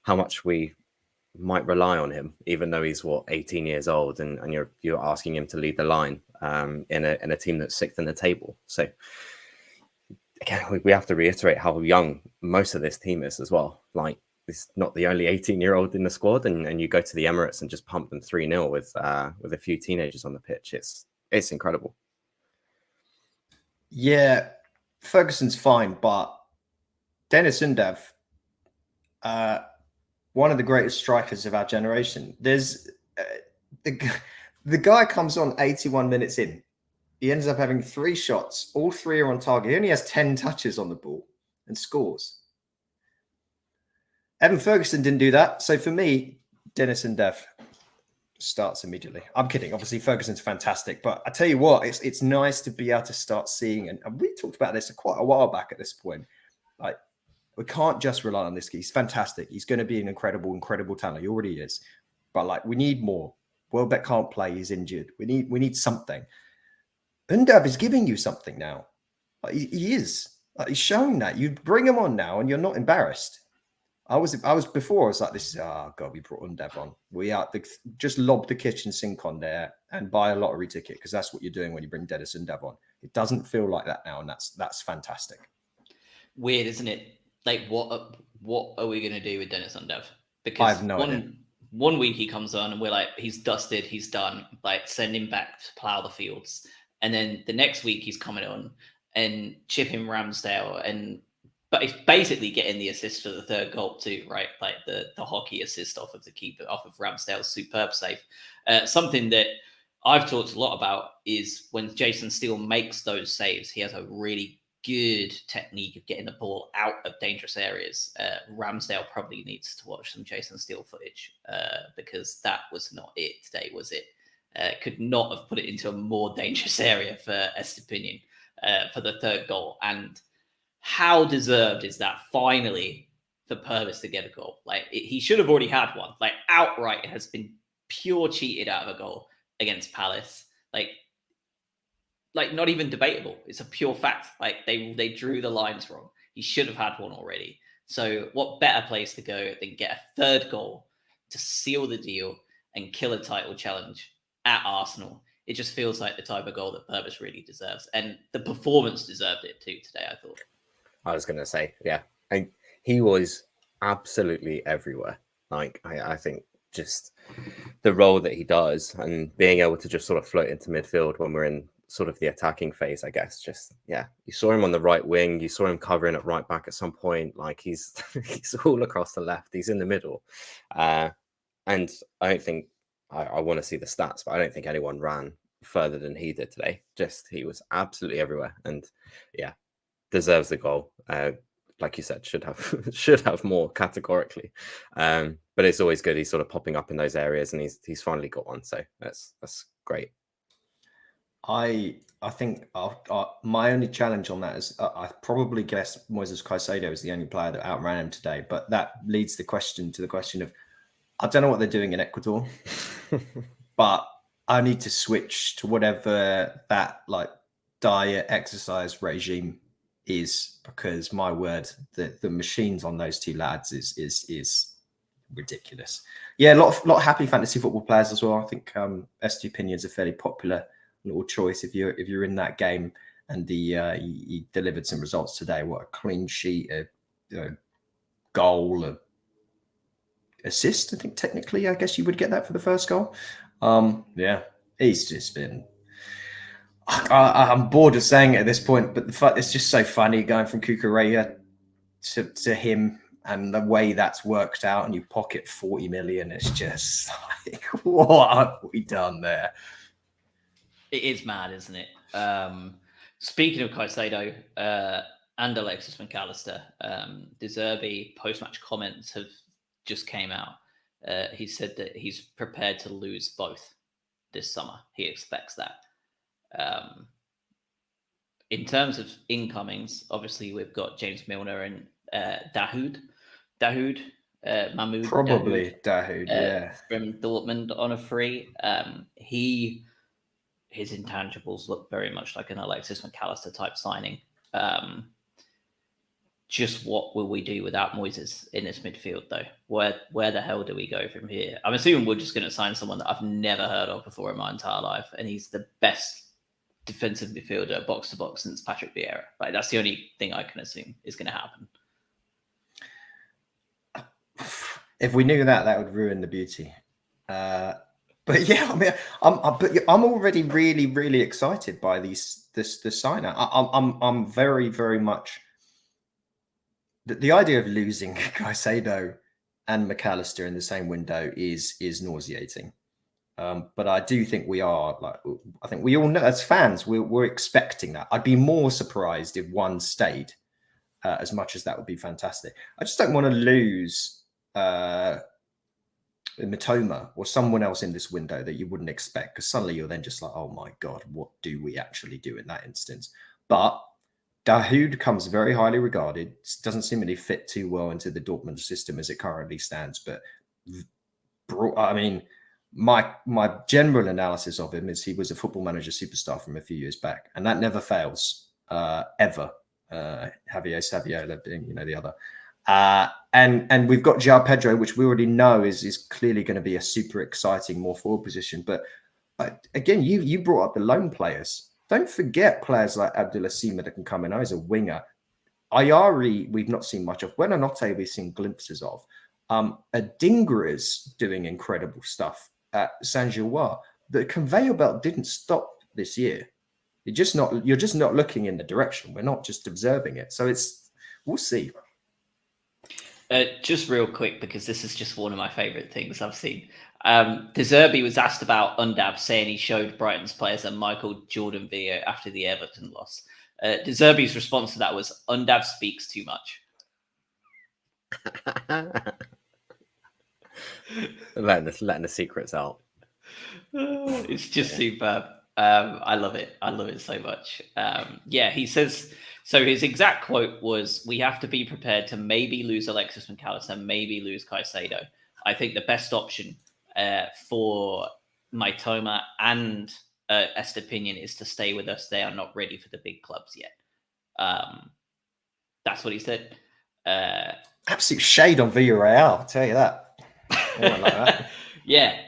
how much we might rely on him, even though he's 18 years old, and you're asking him to lead the line in a team that's 6th in the table. So again, we have to reiterate how young most of this team is as well. Like, it's not the only 18-year-old in the squad, and you go to the Emirates and just pump them 3-0 with a few teenagers on the pitch. It's incredible. Yeah, Ferguson's fine, but Dennis Undav, one of the greatest strikers of our generation. There's the guy comes on 81 minutes in. He ends up having 3 shots. All 3 are on target. He only has 10 touches on the ball and scores. Evan Ferguson didn't do that. So for me, Dennis Undav starts immediately. I'm kidding. Obviously, Ferguson's fantastic. But I tell you what, it's nice to be able to start seeing, and we talked about this quite a while back at this point. Like, we can't just rely on this kid. He's fantastic. He's going to be an incredible, incredible talent. He already is. But like, we need more. Welbeck can't play. He's injured. We need something. Undav is giving you something now. Like, he is. Like, he's showing that. You bring him on now and you're not embarrassed. I was before. I was like, this is God. We brought Undev on. We are just lob the kitchen sink on there and buy a lottery ticket because that's what you're doing when you bring Dennis Undev on. It doesn't feel like that now, and that's fantastic. Weird, isn't it? Like, what are we gonna do with Dennis Undev? I Because have no idea. one week he comes on and we're like, he's dusted, he's done. Like, send him back to plough the fields. And then the next week he's coming on and chipping Ramsdale but he's basically getting the assist for the third goal too, right? Like the hockey assist off of the keeper, off of Ramsdale's superb save. Something that I've talked a lot about is when Jason Steele makes those saves, he has a really good technique of getting the ball out of dangerous areas. Ramsdale probably needs to watch some Jason Steele footage because that was not it today, was it? Could not have put it into a more dangerous area for Estepinian for the third goal. And how deserved is that finally for Purvis to get a goal? Like he should have already had one. Like outright, it has been pure cheated out of a goal against Palace. Like not even debatable. It's a pure fact. Like they drew the lines wrong. He should have had one already. So what better place to go than get a third goal to seal the deal and kill a title challenge at Arsenal? It just feels like the type of goal that Purvis really deserves. And the performance deserved it too today, I thought. I was going to say, yeah, and he was absolutely everywhere. Like, I think just the role that he does and being able to just sort of float into midfield when we're in sort of the attacking phase, I guess, just, yeah, you saw him on the right wing, you saw him covering at right back at some point. Like he's all across the left, he's in the middle. And I don't think, I want to see the stats, but I don't think anyone ran further than he did today. Just, he was absolutely everywhere. And yeah, deserves the goal. Like you said, should have more categorically. But it's always good. He's sort of popping up in those areas, and he's finally got one. So that's great. I think my only challenge on that is I probably guess Moises Caicedo is the only player that outran him today. But that leads the question of I don't know what they're doing in Ecuador, but I need to switch to whatever that like diet exercise regime is, because my word, the machines on those two lads is ridiculous. Yeah, a lot of happy fantasy football players as well. I think Estupinian's a fairly popular little choice if you're in that game, and he delivered some results today. What a clean sheet, a goal, a assist. I think technically, I guess you would get that for the first goal. Yeah, he's just been. I'm bored of saying it at this point, but the fact it's just so funny going from Cucurella to him and the way that's worked out, and you pocket 40 million. It's just like, what have we done there? It is mad, isn't it? Speaking of Caicedo and Alexis McAllister, De Zerbi post-match comments have just came out. He said that he's prepared to lose both this summer. He expects that. In terms of incomings, obviously we've got James Milner and Mahmoud. Probably Dahoud, yeah. From Dortmund on a free. His intangibles look very much like an Alexis McAllister type signing. Just what will we do without Moises in this midfield, though? Where the hell do we go from here? I'm assuming we're just going to sign someone that I've never heard of before in my entire life, and he's the best defensive midfielder box to box since Patrick Vieira. Like, that's the only thing I can assume is going to happen. If we knew that would ruin the beauty. But yeah, I mean, I'm already really, really excited by this sign. I'm very, very much. The idea of losing Caicedo and McAllister in the same window is nauseating. But I do think I think we all know as fans, we're expecting that. I'd be more surprised if one stayed, as much as that would be fantastic. I just don't want to lose Mitoma or someone else in this window that you wouldn't expect, because suddenly you're then just like, oh my God, what do we actually do in that instance? But Dahoud comes very highly regarded, doesn't seemingly fit too well into the Dortmund system as it currently stands. But I mean, my general analysis of him is he was a Football Manager superstar from a few years back, and that never fails, ever. Javier Saviola being, the other. And we've got João Pedro, which we already know is clearly going to be a super exciting, more forward position. But again, you brought up the lone players. Don't forget players like Abdullah Sima that can come in as a winger. Ayari, we've not seen much of. Buenanotte, we've seen glimpses of. Adingra is doing incredible stuff at Saint-Gilloise. The conveyor belt didn't stop this year. You're just not looking in the direction. We're not just observing it. So we'll see. Just real quick, because this is just one of my favourite things I've seen. De Zerbi was asked about Undav, saying he showed Brighton's players a Michael Jordan video after the Everton loss. De Zerbi's response to that was, Undav speaks too much. letting the secrets out. It's just superb. I love it. I love it so much. Yeah, he says, so his exact quote was, we have to be prepared to maybe lose Alexis McAllister, maybe lose Caicedo. I think the best option for Maitoma and Estepinian is to stay with us. They are not ready for the big clubs yet. That's what he said. Absolute shade on Villarreal, I'll tell you that. Like that. Yeah.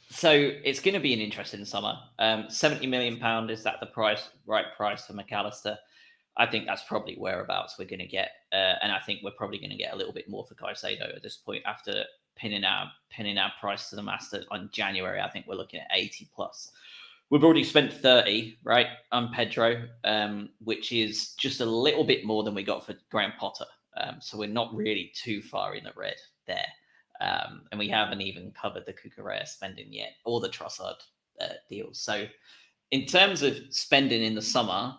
So it's going to be an interesting summer. £70 million, is that the right price for McAllister? I think that's probably whereabouts we're going to get. And I think we're probably going to get a little bit more for Caicedo at this point after pinning our price to the master on January. I think we're looking at 80 plus. We've already spent 30, right, on Pedro, which is just a little bit more than we got for Graham Potter. So we're not really too far in the red there. And we haven't even covered the Cucurella spending yet, or the Trossard deals. So in terms of spending in the summer,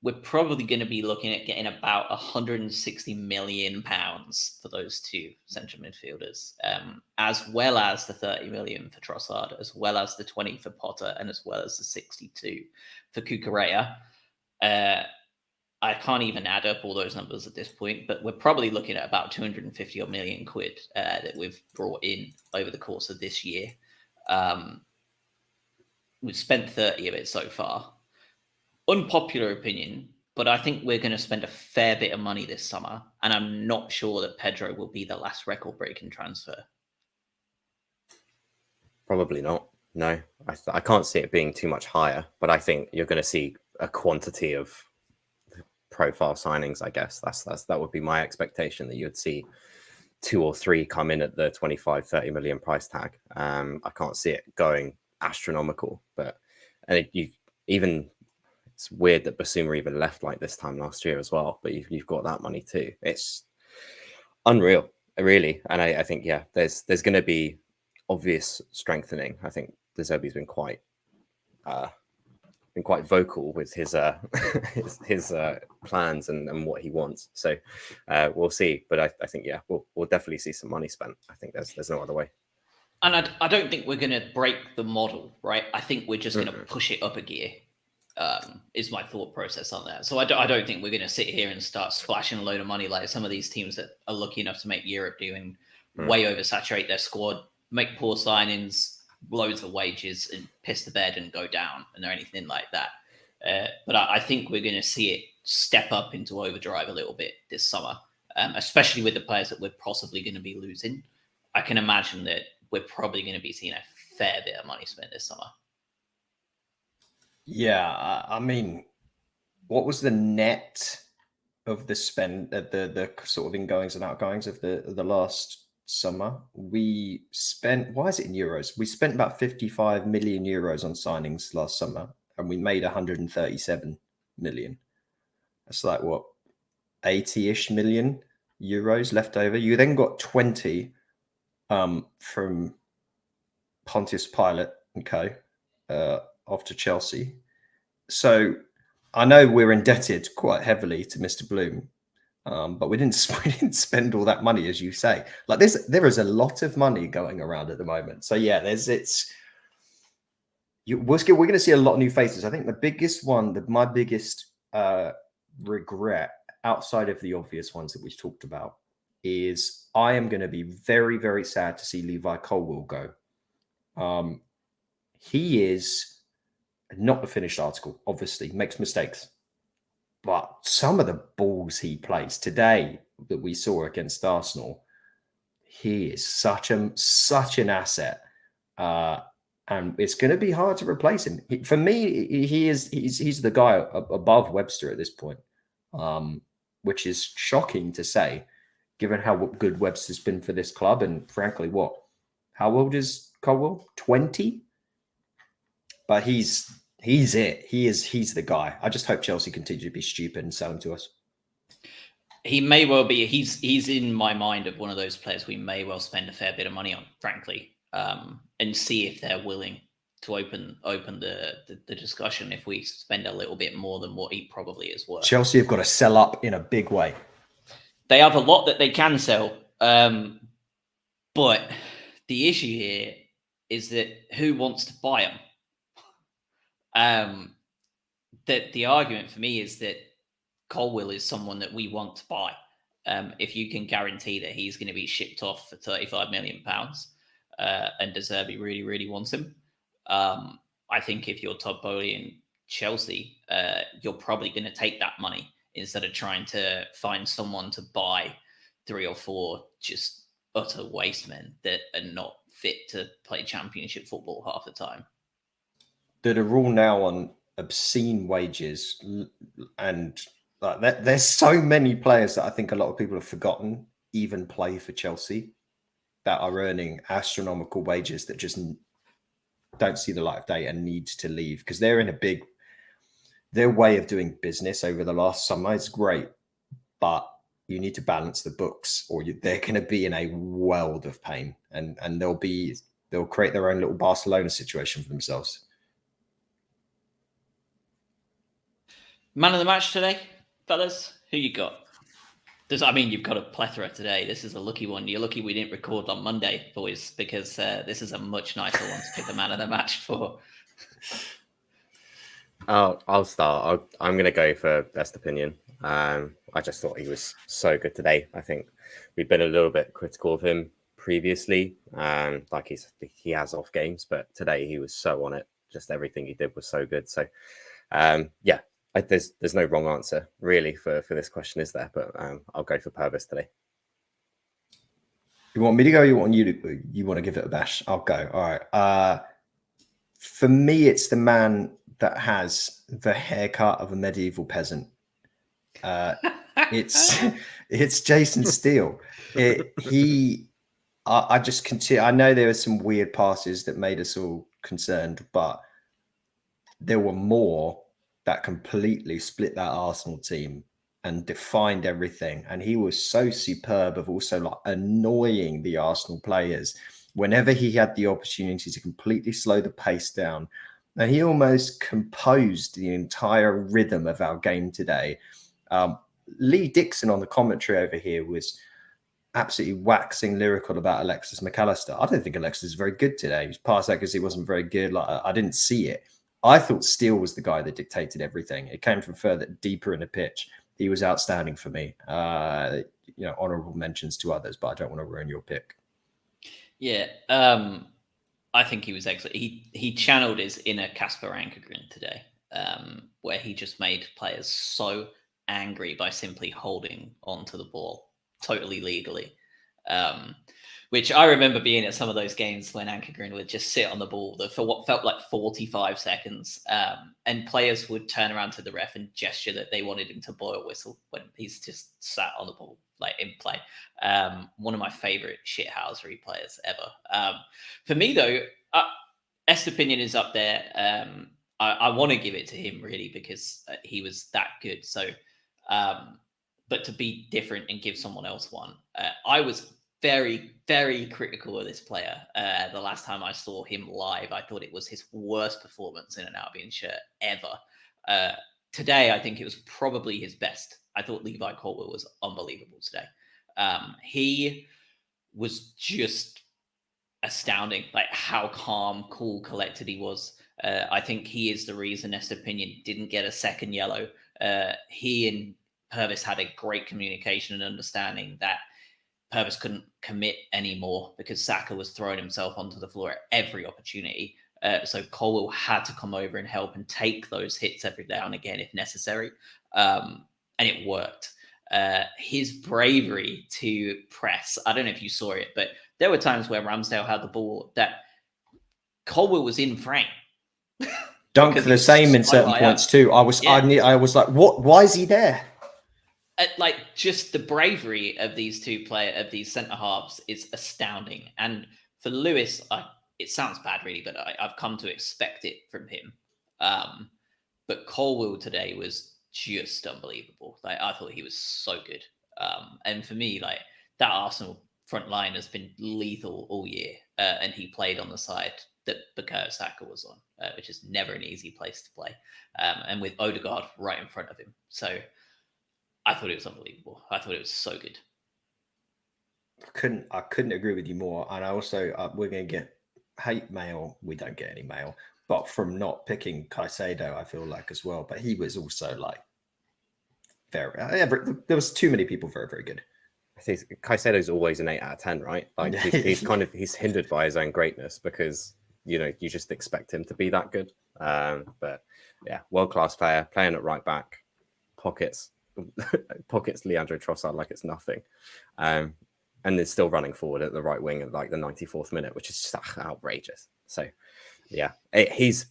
we're probably going to be looking at getting about £160 million for those two central midfielders, as well as the 30 million for Trossard, as well as the 20 for Potter, and as well as the 62 for Cucurella. I can't even add up all those numbers at this point, but we're probably looking at about 250 million quid that we've brought in over the course of this year. We've spent 30 of it so far. Unpopular opinion, but I think we're going to spend a fair bit of money this summer, and I'm not sure that Pedro will be the last record-breaking transfer. Probably not. No, I can't see it being too much higher, but I think you're going to see a quantity of profile signings. I guess that would be my expectation, that you'd see 2 or 3 come in at the 25-30 million price tag. I can't see it going astronomical, but it's weird that Basuma even left like this time last year as well, but you've got that money too. It's unreal, really. And I think, yeah, there's going to be obvious strengthening. I think De Zerbi's been quite vocal with his his plans and what he wants. So we'll see. But I think, yeah, we'll definitely see some money spent. I think there's no other way. And I don't think we're going to break the model, right? I think we're just going to push it up a gear, is my thought process on that. So I don't think we're going to sit here and start splashing a load of money like some of these teams that are lucky enough to make Europe do and way oversaturate their squad, make poor signings, loads of wages, and piss the bed and go down and anything like that. But I think we're going to see it step up into overdrive a little bit this summer, especially with the players that we're possibly going to be losing. I can imagine that we're probably going to be seeing a fair bit of money spent this summer. Yeah, I mean, what was the net of the spend, the sort of ingoings and outgoings of the last summer? We spent, why is it in euros? We spent about 55 million euros on signings last summer, and we made 137 million. That's like what, 80-ish million euros left over. You then got 20 from Pontius Pilate and co. Off to Chelsea. So I know we're indebted quite heavily to Mr. Bloom, but we didn't spend all that money, as you say. Like there is a lot of money going around at the moment. So yeah, we're going to see a lot of new faces. I think the biggest one, my biggest regret outside of the obvious ones that we've talked about, is I am going to be very, very sad to see Levi Colwill go. He is not the finished article, obviously, makes mistakes. but some of the balls he plays today that we saw against Arsenal, he is such an asset, and it's going to be hard to replace him. For me, he's the guy above Webster at this point, which is shocking to say, given how good Webster's been for this club, and frankly, how old is Colwell? 20, but he's it. He's the guy. I just hope Chelsea continue to be stupid and sell him to us. He may well be. He's in my mind of one of those players we may well spend a fair bit of money on, frankly, and see if they're willing to open the discussion if we spend a little bit more than what he probably is worth. Chelsea have got to sell up in a big way. They have a lot that they can sell, but the issue here is that who wants to buy them? That the argument for me is that Colwell is someone that we want to buy. If you can guarantee that he's going to be shipped off for £35 million, and De Zerbi really, really wants him, I think if you're Todd Bowley and Chelsea, you're probably going to take that money instead of trying to find someone to buy 3 or 4 just utter waste men that are not fit to play championship football half the time. There's a rule now on obscene wages, and there's so many players that I think a lot of people have forgotten even play for Chelsea that are earning astronomical wages that just don't see the light of day and need to leave because they're in their way of doing business over the last summer is great, but you need to balance the books or they're going to be in a world of pain, and they'll create their own little Barcelona situation for themselves. Man of the match today, fellas? Who you got? You've got a plethora today. This is a lucky one. You're lucky we didn't record on Monday, boys, because this is a much nicer one to pick the man of the match for. I'll start. I'm going to go for best opinion. I just thought he was so good today. I think we've been a little bit critical of him previously, like he has off games, but today he was so on it. Just everything he did was so good. So, yeah. There's no wrong answer really for this question, is there? But I'll go for Purvis today. You want me to go? You want to give it a bash? I'll go. All right. For me, it's the man that has the haircut of a medieval peasant. It's Jason Steele. I just continue. I know there were some weird passes that made us all concerned, but there were more that completely split that Arsenal team and defined everything. And he was so superb of also like annoying the Arsenal players whenever he had the opportunity to completely slow the pace down. And he almost composed the entire rhythm of our game today. Lee Dixon on the commentary over here was absolutely waxing lyrical about Alexis McAllister. I don't think Alexis is very good today. His pass accuracy wasn't very good. Like I didn't see it. I thought Steele was the guy that dictated everything. It came from further deeper in the pitch. He was outstanding for me. Honourable mentions to others, but I don't want to ruin your pick. Yeah, I think he was excellent. He channeled his inner Kasper Ankergren today, where he just made players so angry by simply holding onto the ball totally legally. Which I remember being at some of those games when Ankergren would just sit on the ball for what felt like 45 seconds, and players would turn around to the ref and gesture that they wanted him to blow a whistle when he's just sat on the ball, like in play. One of my favorite shithousery players ever. For me, though, Estepinian is up there. I want to give it to him, really, because he was that good. So, but to be different and give someone else one, I was very, very critical of this player. The last time I saw him live, I thought it was his worst performance in an Albion shirt ever. Today, I think it was probably his best. I thought Levi Colwell was unbelievable today. He was just astounding, like how calm, cool, collected he was. I think he is the reason Estepinian didn't get a second yellow. He and Purvis had a great communication and understanding that Purvis couldn't commit anymore because Saka was throwing himself onto the floor at every opportunity. So Colwell had to come over and help and take those hits every now and again if necessary. and it worked. His bravery to press, I don't know if you saw it, but there were times where Ramsdale had the ball that Colwill was in frame. Dunk the same in certain points too. I was like, what? Why is he there? Like, just the bravery of these these centre halves is astounding. And for Lewis, it sounds bad really, but I've come to expect it from him. But Colwill today was just unbelievable. Like, I thought he was so good. And for me, like, that Arsenal front line has been lethal all year, and he played on the side that Bukayo Saka was on, which is never an easy place to play, and with Odegaard right in front of him. So I thought it was unbelievable. I thought it was so good. I couldn't agree with you more. And I also, we're going to get hate mail. We don't get any mail, but from not picking Caicedo, I feel like as well. But he was also like there was too many people very, very good. I think Caicedo's always an 8 out of 10, right? Like he's hindered by his own greatness because you just expect him to be that good. But yeah, world-class player, playing at right back, pockets Leandro Trossard like it's nothing, and is still running forward at the right wing at like the 94th minute, which is just outrageous. So yeah, he's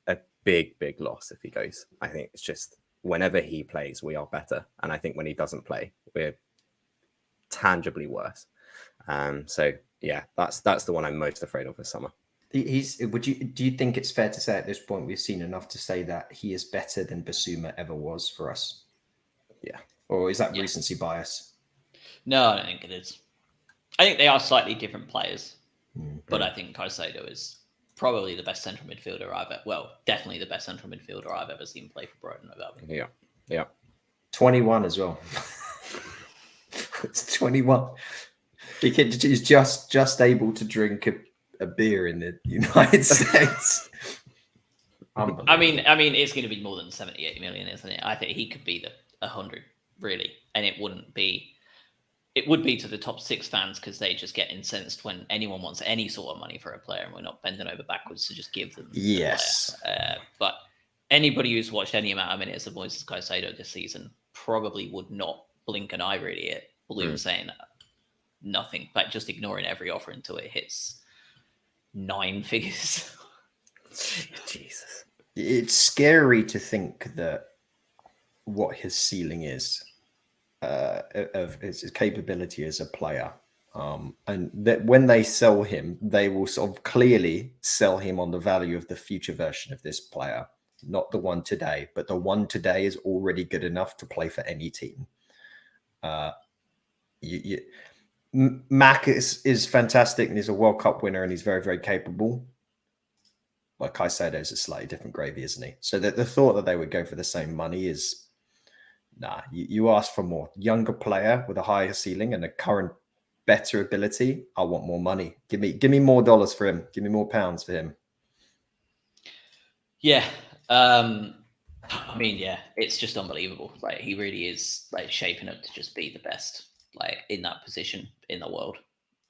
a big loss if he goes. I think it's just whenever he plays, we are better, and I think when he doesn't play, we're tangibly worse. So yeah, that's the one I'm most afraid of this summer. Do you think it's fair to say at this point we've seen enough to say that he is better than Basuma ever was for us? Yeah. Or is that recency bias? No, I don't think it is. I think they are slightly different players, but I think Caicedo is probably the best central midfielder definitely the best central midfielder I've ever seen play for Brighton. Yeah. 21 as well. It's 21. He's just able to drink a beer in the United States. I mean, it's going to be more than 70-80 million, isn't it? I think he could be the 100 really, and it would be to the top 6 fans because they just get incensed when anyone wants any sort of money for a player, and we're not bending over backwards to just give them. Yes, but anybody who's watched any amount of minutes of Moises Caicedo this season probably would not blink an eye really at Bloom saying nothing, like just ignoring every offer until it hits 9 figures. Jesus, it's scary to think that what his ceiling is of his capability as a player, and that when they sell him, they will sort of clearly sell him on the value of the future version of this player, not the one today, but the one today is already good enough to play for any team. Mac is fantastic and he's a World Cup winner and he's very, very capable. Like Caicedo is a slightly different gravy, isn't he? So the thought that they would go for the same money is, you ask for more. Younger player with a higher ceiling and a current better ability. I want more money. Give me more dollars for him. Give me more pounds for him. Yeah. It's just unbelievable. Like, he really is like shaping up to just be the best, like in that position in the world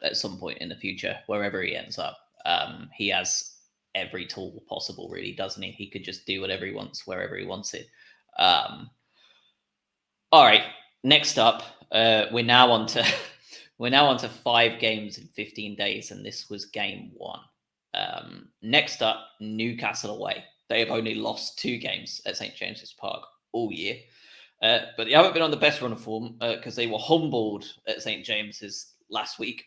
at some point in the future, wherever he ends up. He has every tool possible, really, doesn't he? He could just do whatever he wants, wherever he wants it. All right. Next up, we're now on to 5 games in 15 days, and this was game 1. Next up, Newcastle away. They have only lost 2 games at St. James's Park all year. But they haven't been on the best run of form because they were humbled at St. James's last week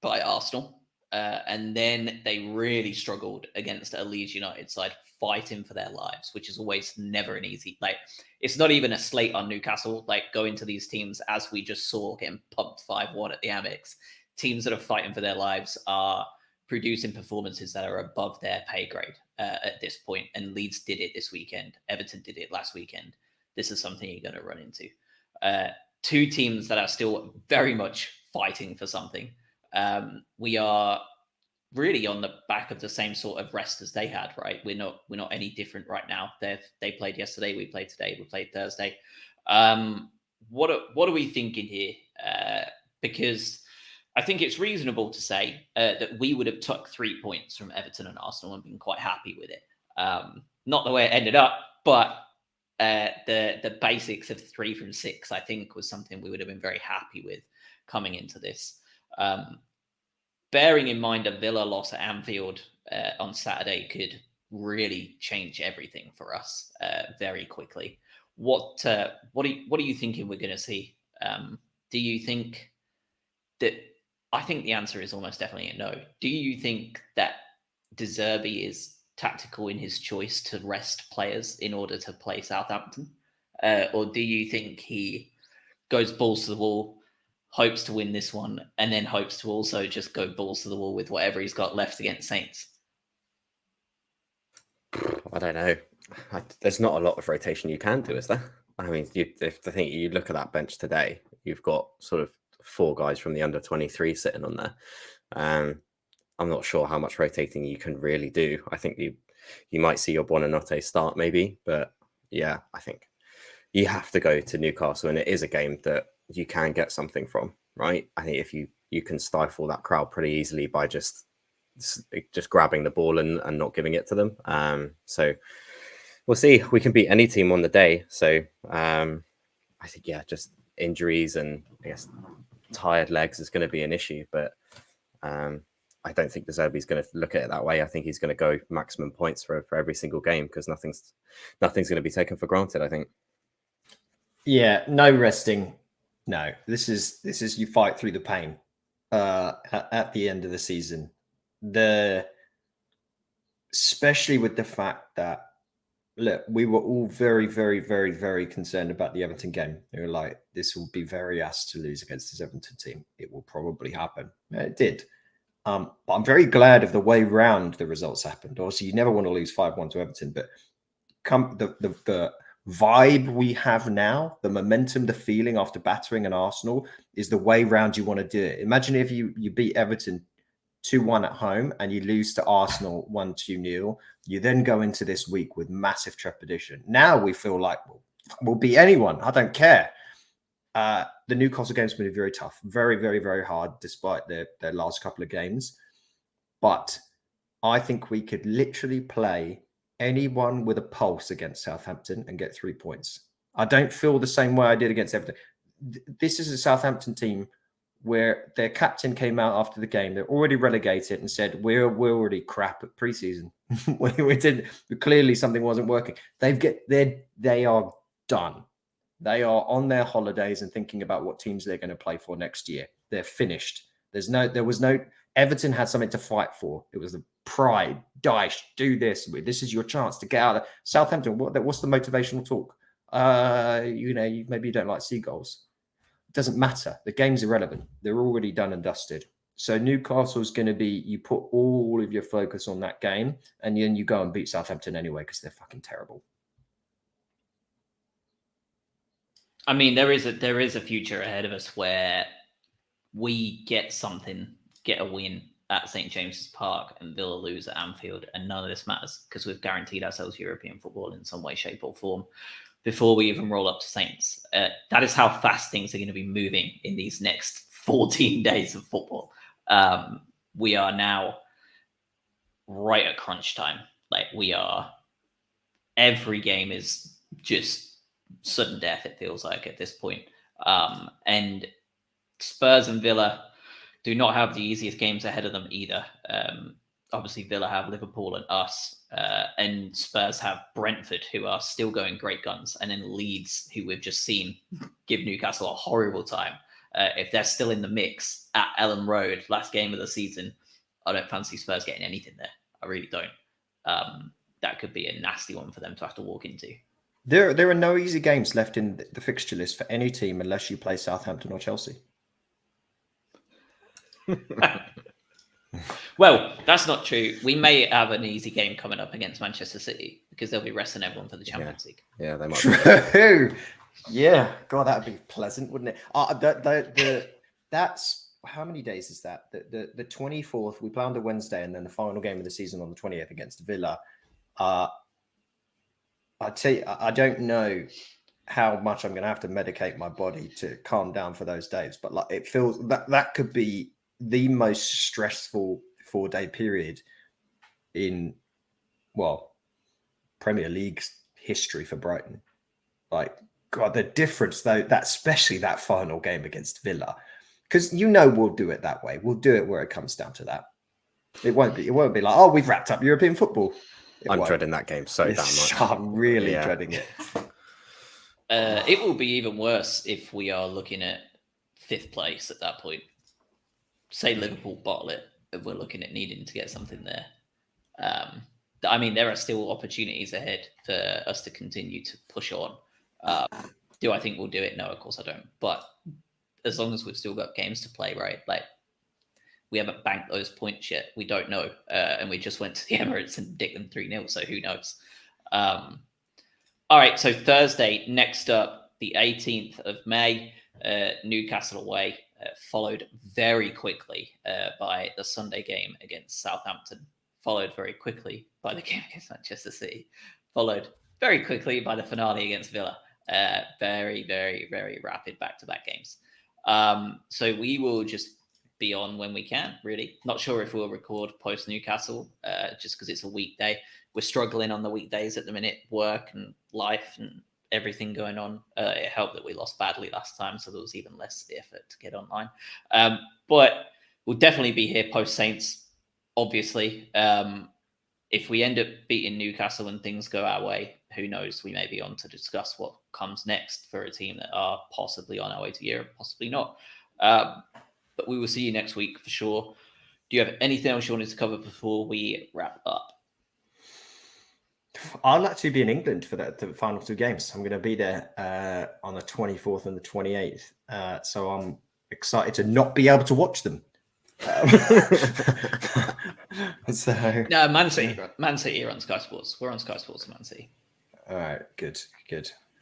by Arsenal. And then they really struggled against a Leeds United side fighting for their lives, which is always never an easy, like, it's not even a slate on Newcastle, like going to these teams, as we just saw, getting pumped 5-1 at the Amex. Teams that are fighting for their lives are producing performances that are above their pay grade at this point. And Leeds did it this weekend. Everton did it last weekend. This is something you're going to run into. 2 teams that are still very much fighting for something. We are really on the back of the same sort of rest as they had, right? We're not any different right now. They played yesterday, we played today, we played Thursday. What are we thinking here? Because I think it's reasonable to say that we would have took 3 points from Everton and Arsenal and been quite happy with it. Not the way it ended up, but the basics of 3 from 6, I think, was something we would have been very happy with coming into this. Bearing in mind a Villa loss at Anfield on Saturday could really change everything for us very quickly. What are you thinking we're going to see? Do you think that? I think the answer is almost definitely a no. Do you think that De Zerbi is tactical in his choice to rest players in order to play Southampton, or do you think he goes balls to the wall, hopes to win this one, and then hopes to also just go balls to the wall with whatever he's got left against Saints? I don't know. There's not a lot of rotation you can do, is there? I mean, if I think you look at that bench today, you've got sort of 4 guys from the under 23 sitting on there. I'm not sure how much rotating you can really do. I think you might see your Buonanotte start maybe, but yeah, I think you have to go to Newcastle, and it is a game that you can get something from, right? I think if you can stifle that crowd pretty easily by just grabbing the ball and not giving it to them. So we'll see. We can beat any team on the day. So I think, yeah, just injuries and I guess tired legs is going to be an issue, but I don't think De Zerbi's going to look at it that way. I think he's going to go maximum points for every single game because nothing's going to be taken for granted, I think. Yeah, no resting. No, this is you fight through the pain at the end of the season. Especially with the fact that, look, we were all very, very, very, very concerned about the Everton game. They were like, this will be very ass to lose against this Everton team. It will probably happen. It did. But I'm very glad of the way round the results happened. Obviously, you never want to lose 5-1 to Everton, but the vibe we have now, the momentum, the feeling after battering an Arsenal is the way round you want to do it. Imagine if you beat Everton 2-1 at home and you lose to Arsenal 1-2-0. You then go into this week with massive trepidation. Now we feel like we'll beat anyone. I don't care. The Newcastle game's been very tough, very, very, very hard, despite their last couple of games. But I think we could literally play anyone with a pulse against Southampton and get 3 points. I don't feel the same way I did against Everton. This is a Southampton team where their captain came out after the game. They're already relegated and said, we're already crap at preseason. Clearly something wasn't working. They are done. They are on their holidays and thinking about what teams they're going to play for next year. They're finished. Everton had something to fight for. It was the pride, Dyche, do this. This is your chance to get out of Southampton. What's the motivational talk? Maybe you don't like seagulls. It doesn't matter. The game's irrelevant. They're already done and dusted. So Newcastle's going to be, you put all of your focus on that game and then you go and beat Southampton anyway because they're fucking terrible. I mean, there is a future ahead of us where we get a win at St. James's Park and Villa lose at Anfield, and none of this matters because we've guaranteed ourselves European football in some way, shape, or form before we even roll up to Saints. That is how fast things are going to be moving in these next 14 days of football. We are now right at crunch time. Every game is just sudden death, it feels like, at this point. And Spurs and Villa do not have the easiest games ahead of them either. Obviously, Villa have Liverpool and us, and Spurs have Brentford, who are still going great guns, and then Leeds, who we've just seen give Newcastle a horrible time. If they're still in the mix at Ellen Road, last game of the season, I don't fancy Spurs getting anything there. I really don't. That could be a nasty one for them to have to walk into. There are no easy games left in the fixture list for any team unless you play Southampton or Chelsea. Well, that's not true. We may have an easy game coming up against Manchester City because they'll be resting everyone for the Champions League. Yeah, they might. True. Yeah, God, that would be pleasant, wouldn't it? That's how many days is that? The 24th. We play on the Wednesday, and then the final game of the season on the 20th against Villa. I tell you, I don't know how much I'm going to have to medicate my body to calm down for those days, but like it feels that could be the most stressful 4-day period in Premier League's history for Brighton. Like, God, the difference though, that especially that final game against Villa, because we'll do it that way. We'll do it where it comes down to that. It won't be like, oh, we've wrapped up European football. I'm dreading that game so damn much. I'm really dreading it. It will be even worse if we are looking at 5th place at that point. Say Liverpool bottle it, and we're looking at needing to get something there. I mean, there are still opportunities ahead for us to continue to push on. Do I think we'll do it? No, of course I don't. But as long as we've still got games to play, right? Like, we haven't banked those points yet. We don't know. And we just went to the Emirates and dicked them 3-0, so who knows? All right, so Thursday, next up, the 18th of May, Newcastle away, followed very quickly by the Sunday game against Southampton, followed very quickly by the game against Manchester City, followed very quickly by the finale against Villa. Very, very, very rapid back-to-back games. So we will just be on when we can, really. Not sure if we'll record post Newcastle, just because it's a weekday. We're struggling on the weekdays at the minute, work and life and everything going on. It helped that we lost badly last time, so there was even less effort to get online. But we'll definitely be here post Saints, obviously. If we end up beating Newcastle and things go our way, who knows? We may be on to discuss what comes next for a team that are possibly on our way to Europe, possibly not. But we will see you next week for sure. Do you have anything else you wanted to cover before we wrap up? I'll actually be in England for the final 2 games. I'm going to be there on the 24th and the 28th. So I'm excited to not be able to watch them. So No, Man City are on Sky Sports. We're on Sky Sports and Man City. All right, good.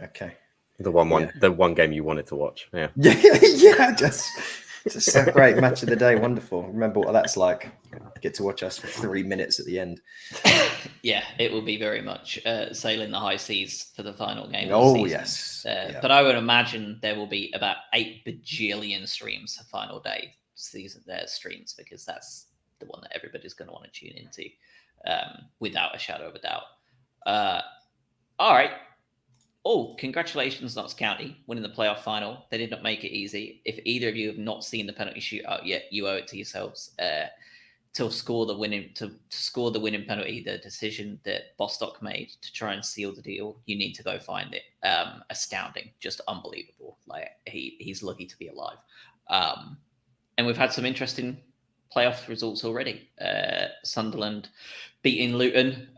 Okay. The one game you wanted to watch. Yeah. Yeah, just a great match of the day. Wonderful. Remember what that's like. Get to watch us for 3 minutes at the end. Yeah, it will be very much sailing the high seas for the final game. Oh, yes. But I would imagine there will be about 8 bajillion streams for final day season streams, because that's the one that everybody's going to want to tune into without a shadow of a doubt. All right. Oh, congratulations, Notts County, winning the playoff final. They did not make it easy. If either of you have not seen the penalty shootout yet, you owe it to yourselves to score the winning penalty. The decision that Bostock made to try and seal the deal, you need to go find it. Astounding, just unbelievable. Like he's lucky to be alive. And we've had some interesting playoff results already. Sunderland beating Luton.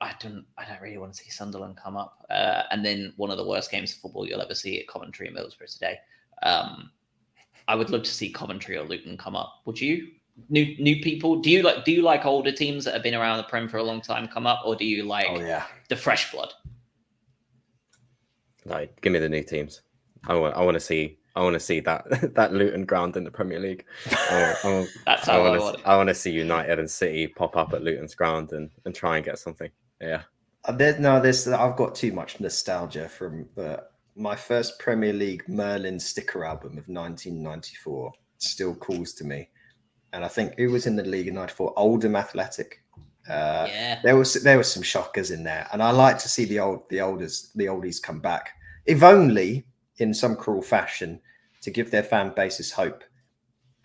I don't really want to see Sunderland come up. And then one of the worst games of football you'll ever see at Coventry and Middlesbrough today. I would love to see Coventry or Luton come up. Would you? New people? Do you like older teams that have been around the Prem for a long time come up, or do you like the fresh blood? Like, give me the new teams. I want to see that Luton ground in the Premier League. That's how I want it. I want to see United and City pop up at Luton's ground and try and get something. Yeah. I've got too much nostalgia from my first Premier League Merlin sticker album of 1994. Still calls to me, and I think it was in the league in '94. Oldham Athletic. There was some shockers in there, and I like to see the oldies come back, if only in some cruel fashion, to give their fan bases hope,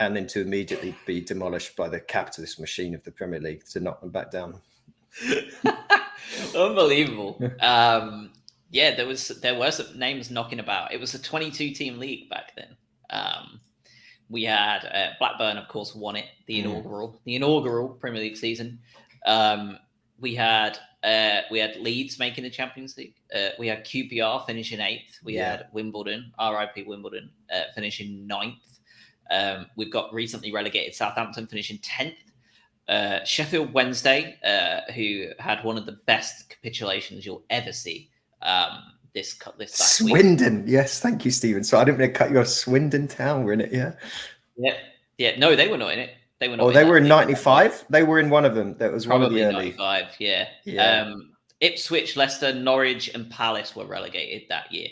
and then to immediately be demolished by the capitalist machine of the Premier League to knock them back down. Unbelievable. There were some names knocking about. It was a 22-team league back then. We had Blackburn, of course, won it, the inaugural Premier League season. We had Leeds making the Champions League. We had QPR finishing 8th. We had Wimbledon, RIP Wimbledon, finishing 9th. We've got recently relegated Southampton finishing 10th. Sheffield Wednesday, who had one of the best capitulations you'll ever see. This last Swindon, week. Yes, thank you, Stephen. So I didn't mean to cut you off. Swindon Town were in it, yeah. No, they were not in it. They were not. Oh, they were in '95. They were in one of them. That was probably one of the early. '95. Yeah. Ipswich, Leicester, Norwich, and Palace were relegated that year.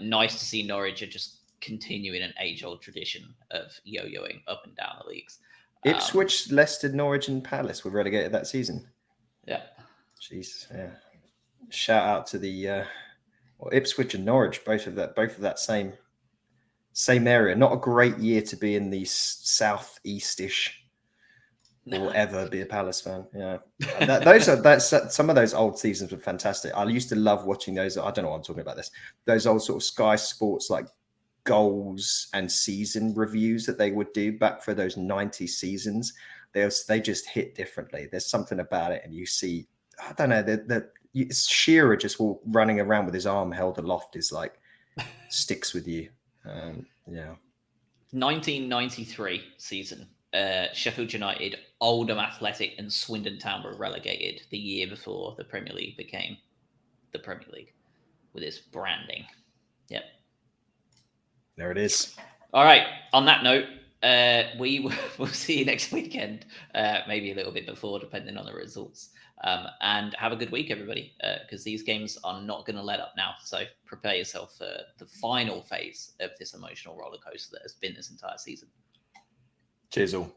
Nice to see Norwich are just continuing an age-old tradition of yo-yoing up and down the leagues. Ipswich, Leicester, Norwich, and Palace were relegated that season. Yeah. Jeez. Yeah. Shout out to the or Ipswich and Norwich, both of that same area. Not a great year to be in the southeastish or ever be a Palace fan. Yeah, that's some of those old seasons were fantastic. I used to love watching those. I don't know what I'm talking about. Those old sort of Sky Sports like goals and season reviews that they would do back for those 90 seasons. They just hit differently. There's something about it, and you see, I don't know, Shearer just running around with his arm held aloft is like sticks with you. Yeah. 1993 season. Sheffield United, Oldham Athletic, and Swindon Town were relegated the year before the Premier League became the Premier League with its branding. Yep. There it is. All right. On that note, we will see you next weekend, maybe a little bit before, depending on the results. And have a good week, everybody, because these games are not going to let up now. So prepare yourself for the final phase of this emotional roller coaster that has been this entire season. Cheers all.